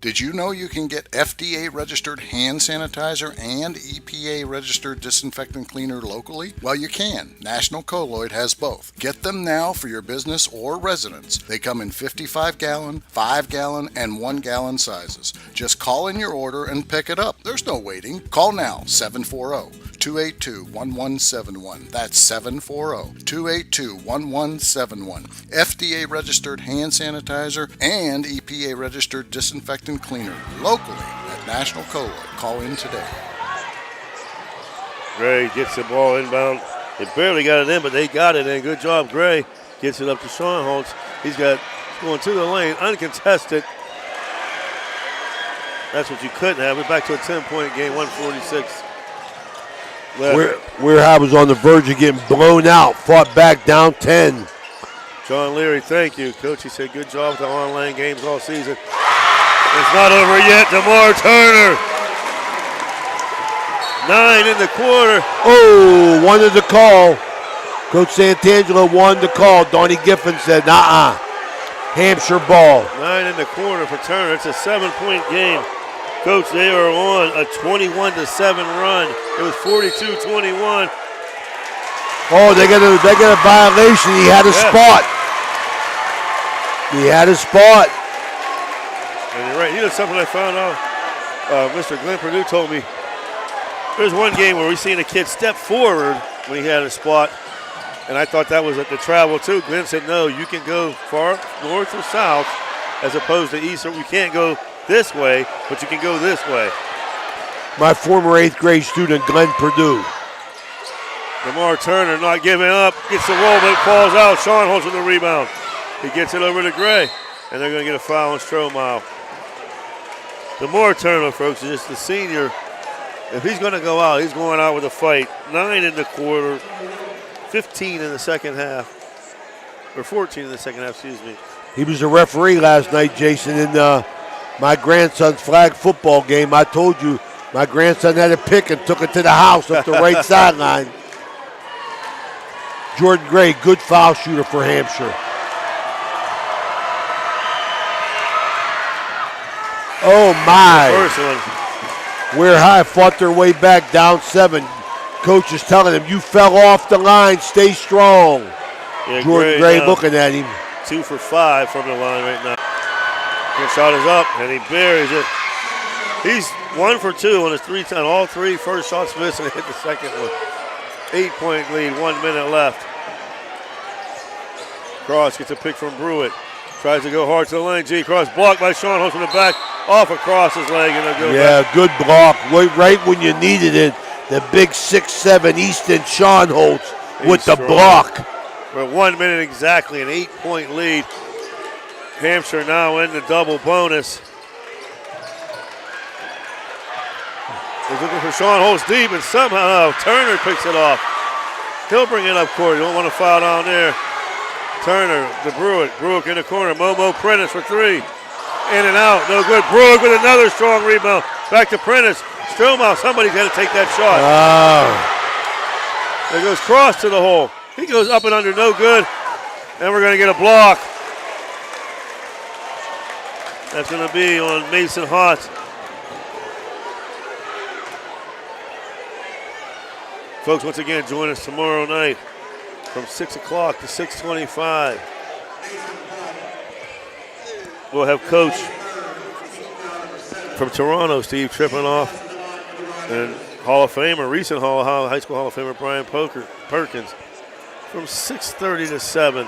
Speaker 4: Did you know you can get FDA registered hand sanitizer and EPA registered disinfectant cleaner locally? Well, you can. National Colloid has both. Get them now for your business or residence. They come in 55-gallon, 5-gallon, and 1-gallon sizes. Just call in your order and pick it up. There's no waiting. Call now, 740-282-1171. That's 740-282-1171. FDA registered hand sanitizer and EPA registered disinfectant cleaner locally at National Colloid. Call in today.
Speaker 13: Gray gets the ball inbound. They barely got it in, but they got it in. Good job, Gray. Gets it up to Sean Holtz. He's going to the lane, uncontested. That's what you couldn't have. We're back to a 10-point game, 146 left.
Speaker 1: WEIR High was on the verge of getting blown out. Fought back down 10.
Speaker 13: John Leary, thank you. Coach, he said good job with the online games all season. It's not over yet. DeMar Turner. 9 in the quarter.
Speaker 1: Oh, wanted the call. Coach Santangelo wanted the call. Donnie Giffen said, nah. Hampshire ball.
Speaker 13: 9 in the quarter for Turner. It's a 7-point game. Coach, they are on a 21-7 run. It was 42-21.
Speaker 1: Oh, they got a violation. He had a spot. He had a spot.
Speaker 13: And you're right. You know something I found out? Mr. Glenn Perdue told me there's one game where we seen a kid step forward when he had a spot, and I thought that was at the travel too. Glenn said, no, you can go far north or south as opposed to east. So you can't go this way, but you can go this way.
Speaker 1: My former 8th grade student, Glenn Perdue.
Speaker 13: DeMar Turner not giving up. Gets the roll, but it falls out. Sean Holtz with the rebound. He gets it over to Gray, and they're going to get a foul on Strohmeyer. DeMar Turner, folks, is just the senior. If he's going to go out, he's going out with a fight. 9 in the quarter, 15 in the second half, or 14 in the second half, excuse me.
Speaker 1: He was a referee last night, Jason, in my grandson's flag football game. I told you my grandson had a pick and took it to the house up the right sideline. Jordan Gray, good foul shooter for Hampshire. Oh, my.
Speaker 13: The first one.
Speaker 1: WEIR High fought their way back down 7. Coach is telling him, you fell off the line, stay strong.
Speaker 13: Yeah,
Speaker 1: Jordan Gray looking at him.
Speaker 13: 2 for 5 from the line right now. His shot is up, and he buries it. He's 1 for 2 on his 3-10. All 3 first shots missed, and hit the second one. 8-point lead, 1 minute left. Cross gets a pick from Brewitt. Tries to go hard to the lane. G. Cross blocked by Sean Holtz from the back. Off across his leg, and they'll go back.
Speaker 1: Good block. Right when you needed it. The big 6'7" Easton Sean Holtz with the block.
Speaker 13: For 1 minute exactly, an 8-point lead. Hampshire now in the double bonus. He's looking for Sean Holtz deep, and somehow Turner picks it off. He'll bring it up court. You don't want to foul down there. Turner to Brewitt. Brewitt in the corner. Momo Prentice for 3. In and out. No good. Brewitt with another strong rebound. Back to Prentice. Strohmeyer. Somebody's got to take that shot. There goes Cross to the hole. He goes up and under, no good. And we're going to get a block. That's going to be on Mason Hart. Folks, once again, join us tomorrow night from 6 o'clock to 6:25. We'll have Coach from Toronto, Steve Trippenoff, and Hall of Famer, recent High School Hall of Famer Brian Perkins from 6:30 to 7.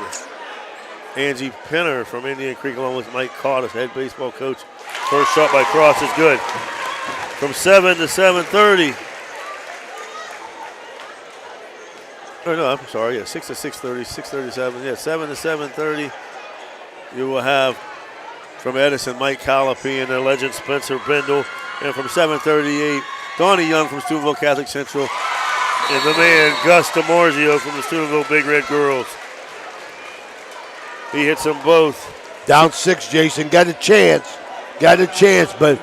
Speaker 13: Angie Pinner from Indian Creek along with Mike Cottis, head baseball coach. First shot by Cross is good. From 7 to 7:30. Oh, no, I'm sorry. Yeah, 6 to 6:30, 6:37. Yeah, 7 to 7:30. You will have from Edison, Mike Callipy and the legend Spencer Bindle. And from 7:38, Donnie Young from Steubenville Catholic Central. And the man, Gus DiMarzio from the Steubenville Big Red Girls. He hits them both.
Speaker 1: Down 6, Jason. Got a chance, but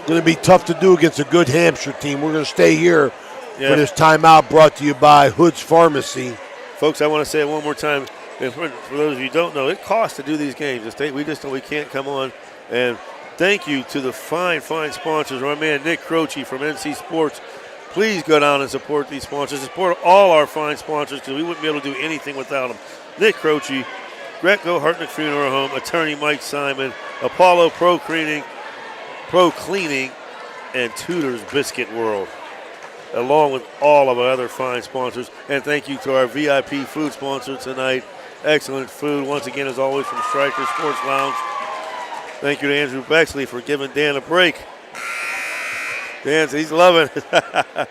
Speaker 1: going to be tough to do against a good Hampshire team. We're going to stay here for this timeout brought to you by Hood's Pharmacy.
Speaker 13: Folks, I want to say it one more time. And for those of you who don't know, it costs to do these games. We can't come on. And thank you to the fine sponsors. My man Nick Croce from NC Sports. Please go down and support these sponsors. Support all our fine sponsors because we wouldn't be able to do anything without them. Nick Croce, Gretco Hartnick Funeral Home, attorney Mike Simon, Apollo Pro Cleaning, and Tudor's Biscuit World, along with all of our other fine sponsors. And thank you to our VIP food sponsor tonight. Excellent food, once again, as always, from Stryker Sports Lounge. Thank you to Andrew Bexley for giving Dan a break. Dan, he's loving it.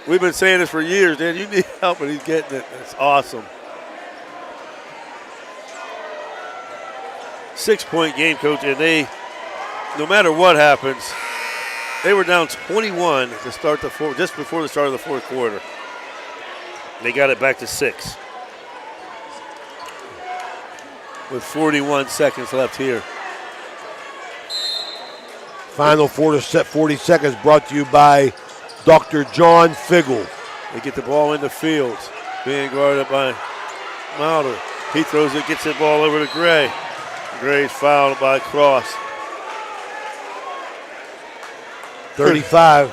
Speaker 13: We've been saying this for years, Dan. You need help, and he's getting it. It's awesome. 6-point game, Coach, and they, no matter what happens, they were down 21 to start the fourth, just before the start of the fourth quarter. They got it back to 6 with 41 seconds left here.
Speaker 1: Final 40 seconds brought to you by Dr. John Figgle.
Speaker 13: They get the ball in the field, being guarded by Mauder. He throws it, gets the ball over to Gray. Gray's fouled by Cross.
Speaker 1: 35.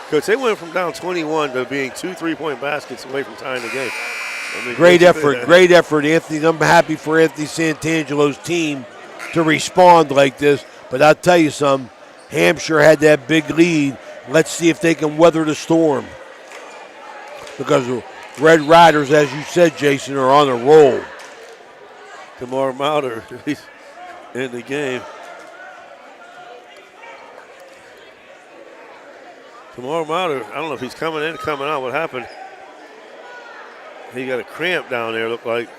Speaker 13: Coach, they went from down 21 to being 2 3-point baskets away from tying the game. I mean,
Speaker 1: great effort, Anthony. I'm happy for Anthony Santangelo's team to respond like this. But I'll tell you something, Hampshire had that big lead. Let's see if they can weather the storm. Because Red Riders, as you said, Jason, are on a roll.
Speaker 13: DeMar Mauder, he's in the game. DeMar Mauder, I don't know if he's coming in or coming out. What happened? He got a cramp down there, looked like.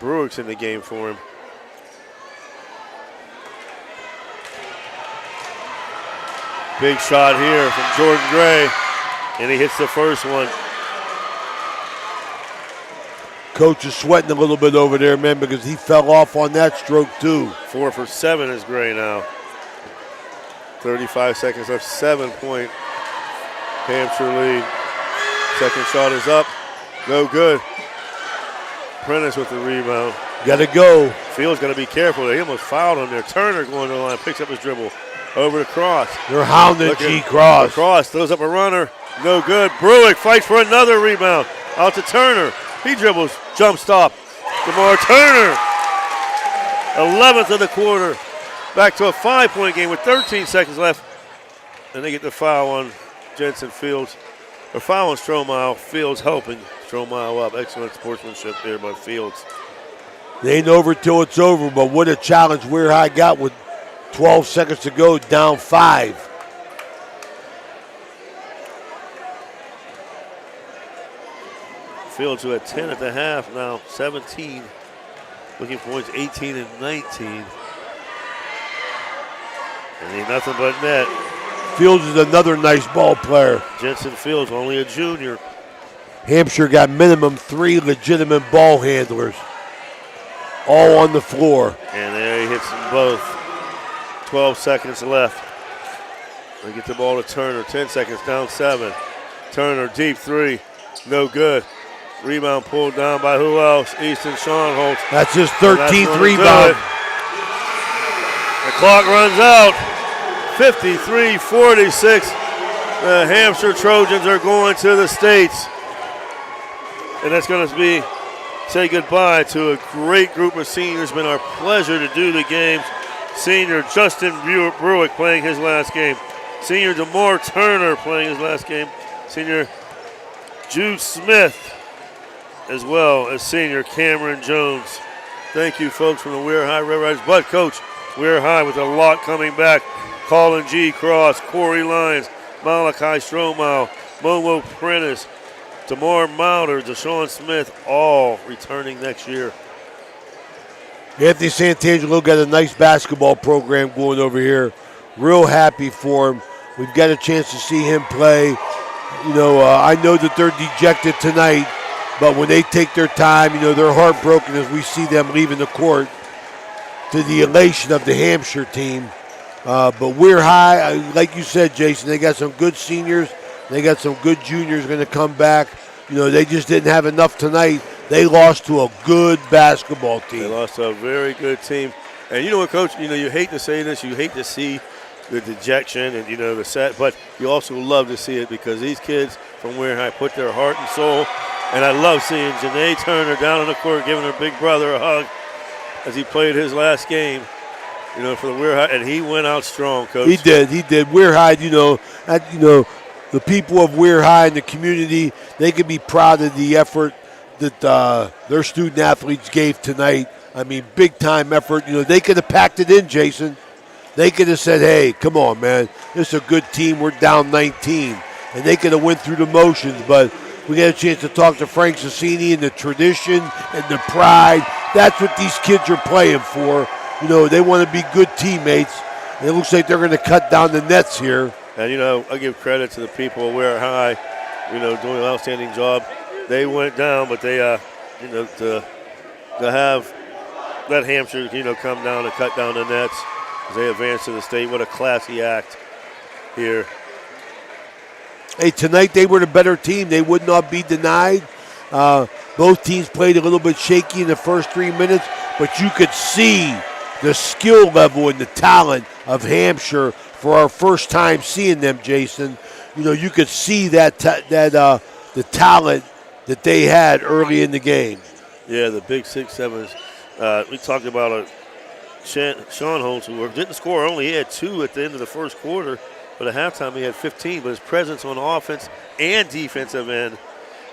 Speaker 13: Brewick's in the game for him. Big shot here from Jordan Gray, and he hits the first one.
Speaker 1: Coach is sweating a little bit over there, man, because he fell off on that stroke, too.
Speaker 13: 4 for 7 is Gray now. 35 seconds left, 7-point Hampshire lead. Second shot is up, no good. Prentice with the rebound.
Speaker 1: Got to go.
Speaker 13: Field's got to be careful. He almost fouled him there. Turner going to the line, picks up his dribble. Over to Cross.
Speaker 1: They're hounding G. Cross.
Speaker 13: Cross throws up a runner, no good. Brewick fights for another rebound. Out to Turner. He dribbles, jump stop. DeMar Turner. 11th of the quarter. Back to a 5-point game with 13 seconds left. And they get the foul on Jensen Fields. A foul on Strohmeyer. Fields helping Strohmeyer up. Excellent sportsmanship there by Fields.
Speaker 1: It ain't over till it's over, but what a challenge WEIR High got with 12 seconds to go, down 5.
Speaker 13: Fields, who had 10 at the half, now 17. Looking for points 18 and 19. And he nothing but net.
Speaker 1: Fields is another nice ball player.
Speaker 13: Jensen Fields, only a junior.
Speaker 1: Hampshire got minimum 3 legitimate ball handlers, all on the floor.
Speaker 13: And there he hits them both. 12 seconds left. They get the ball to Turner. 10 seconds, down 7. Turner, deep 3. No good. Rebound pulled down by who else? Easton Schoenholtz.
Speaker 1: That's his 13th rebound.
Speaker 13: The clock runs out. 53-46. The Hampshire Trojans are going to the States. And that's going to be say goodbye to a great group of seniors. It's been our pleasure to do the games. Senior Justin Bruick playing his last game. Senior DeMar Turner playing his last game. Senior Jude Smith, as well as senior Cameron Jones. Thank you, folks, from the WEIR High Red Riders. But, Coach, WEIR High with a lot coming back. Colin G. Cross, Corey Lyons, Malachi Strohmile, Momo Prentice, DeMar Mauder, Deshaun Smith, all returning next year.
Speaker 1: Anthony Santangelo got a nice basketball program going over here. Real happy for him. We've got a chance to see him play. You know, I know that they're dejected tonight, but when they take their time, you know, they're heartbroken as we see them leaving the court to the elation of the Hampshire team. But WEIR High, like you said, Jason, they got some good seniors. They got some good juniors going to come back. You know, they just didn't have enough tonight. They lost to a good basketball team.
Speaker 13: They lost to a very good team. And you know what, Coach, you know, you hate to say this, you hate to see the dejection and, you know, the set, but you also love to see it because these kids from WEIR High put their heart and soul. And I love seeing Janae Turner down on the court giving her big brother a hug as he played his last game, you know, for the WEIR High, and he went out strong, Coach.
Speaker 1: He did. WEIR High, the people of WEIR High and the community, they can be proud of the effort that their student athletes gave tonight. I mean, big time effort. You know, they could have packed it in, Jason. They could have said, hey, come on, man. This is a good team. We're down 19. And they could have went through the motions, but we got a chance to talk to Frank Sassini and the tradition and the pride. That's what these kids are playing for. You know, they want to be good teammates. And it looks like they're going to cut down the nets here.
Speaker 13: And, you know, I give credit to the people of WEIR High, you know, doing an outstanding job. They went down, but they, you know, to have that Hampshire, you know, come down and cut down the nets as they advance to the state. What a classy act here.
Speaker 1: Hey, tonight they were the better team. They would not be denied. Both teams played a little bit shaky in the first 3 minutes, but you could see the skill level and the talent of Hampshire for our first time seeing them, Jason. You know, you could see that the talent that they had early in the game.
Speaker 13: Yeah, the big 6'7". We talked about Sean Holtz, who didn't score. Only he had 2 at the end of the first quarter, but at halftime he had 15. But his presence on offense and defensive end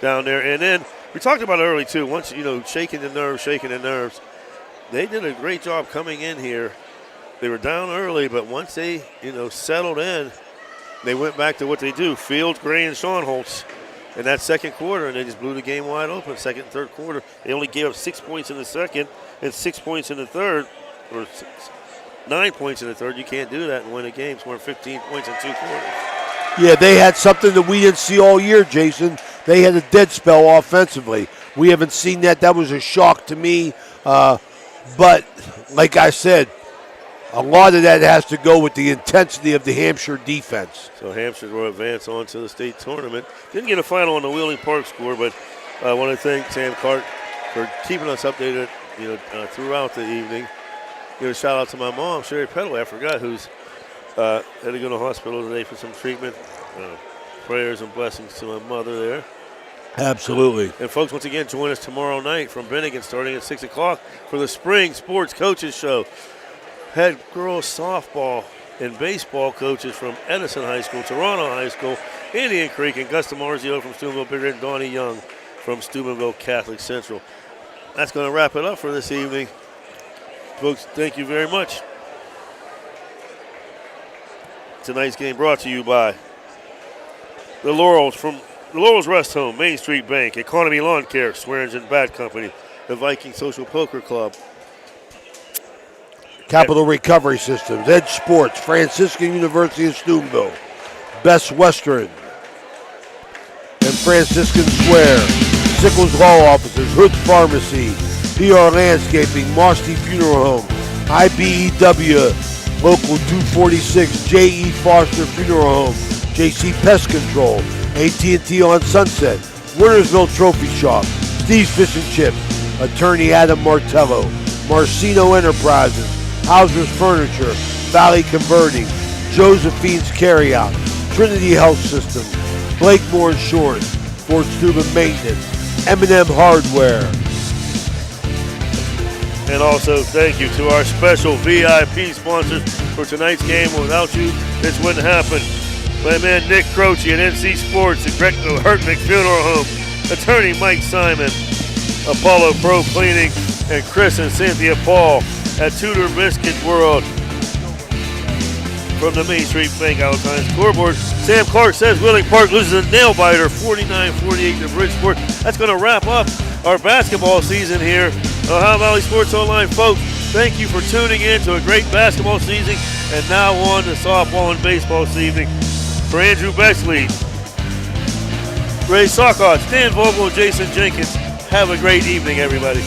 Speaker 13: down there. And then we talked about it early too. Once, you know, shaking the nerves. They did a great job coming in here. They were down early, but once they, you know, settled in, they went back to what they do. Fields, Gray, and Sean Holtz in that second quarter, and they just blew the game wide open. Second and third quarter, they only gave up 6 points in the second and 6 points in the third, or 9 points in the third. You can't do that and win a game. Scoring 15 points in 2 quarters.
Speaker 1: Yeah, they had something that we didn't see all year, Jason. They had a dead spell offensively. We haven't seen that. That was a shock to me. But like I said, a lot of that has to go with the intensity of the Hampshire defense.
Speaker 13: So Hampshire will advance on to the state tournament. Didn't get a final on the Wheeling Park score, but I want to thank Sam Cart for keeping us updated, you know, throughout the evening. Give a shout out to my mom, Sherry Peddle. I forgot, who's had to go to the hospital today for some treatment. Prayers and blessings to my mother there.
Speaker 1: Absolutely.
Speaker 13: And folks, once again, join us tomorrow night from Bennigan starting at 6 o'clock for the Spring Sports Coaches Show. Head girls softball and baseball coaches from Edison High School, Toronto High School, Indian Creek, and Gus DiMarzio from Steubenville Bigger, and Donnie Young from Steubenville Catholic Central. That's going to wrap it up for this evening. Folks, thank you very much. Tonight's game brought to you by the Laurels Rest Home, Main Street Bank, Economy Lawn Care, Swearingen Bat Company, the Viking Social Poker Club,
Speaker 1: Capital Recovery Systems, Edge Sports, Franciscan University of Steubenville, Best Western, and Franciscan Square, Sickles Law Offices, Hood Pharmacy, PR Landscaping, Mosty Funeral Home, IBEW Local 246 J.E. Foster Funeral Home, J.C. Pest Control, AT&T on Sunset, Wintersville Trophy Shop, Steve's Fish and Chips, Attorney Adam Martello, Marcino Enterprises, Hauser's Furniture, Valley Converting, Josephine's Carryout, Trinity Health Systems, Blakemore Insurance, Fort Steuben Maintenance, M&M Hardware.
Speaker 13: And also thank you to our special VIP sponsors for tonight's game. Without you, this wouldn't happen. My man Nick Croce at NC Sports, at Greco Hertnick Funeral Home, Attorney Mike Simon, Apollo Pro Cleaning, and Chris and Cynthia Paul at Tudor Biscuit World. From the Main Street Bank Outline scoreboard, Sam Clark says Wheeling Park loses a nail-biter 49-48 to Bridgeport. That's going to wrap up our basketball season here. Ohio Valley Sports Online, folks, thank you for tuning in to a great basketball season, and now on to softball and baseball this evening. For Andrew Bexley, Ray Sokot, Stan Vogel, and Jason Jenkins, have a great evening, everybody.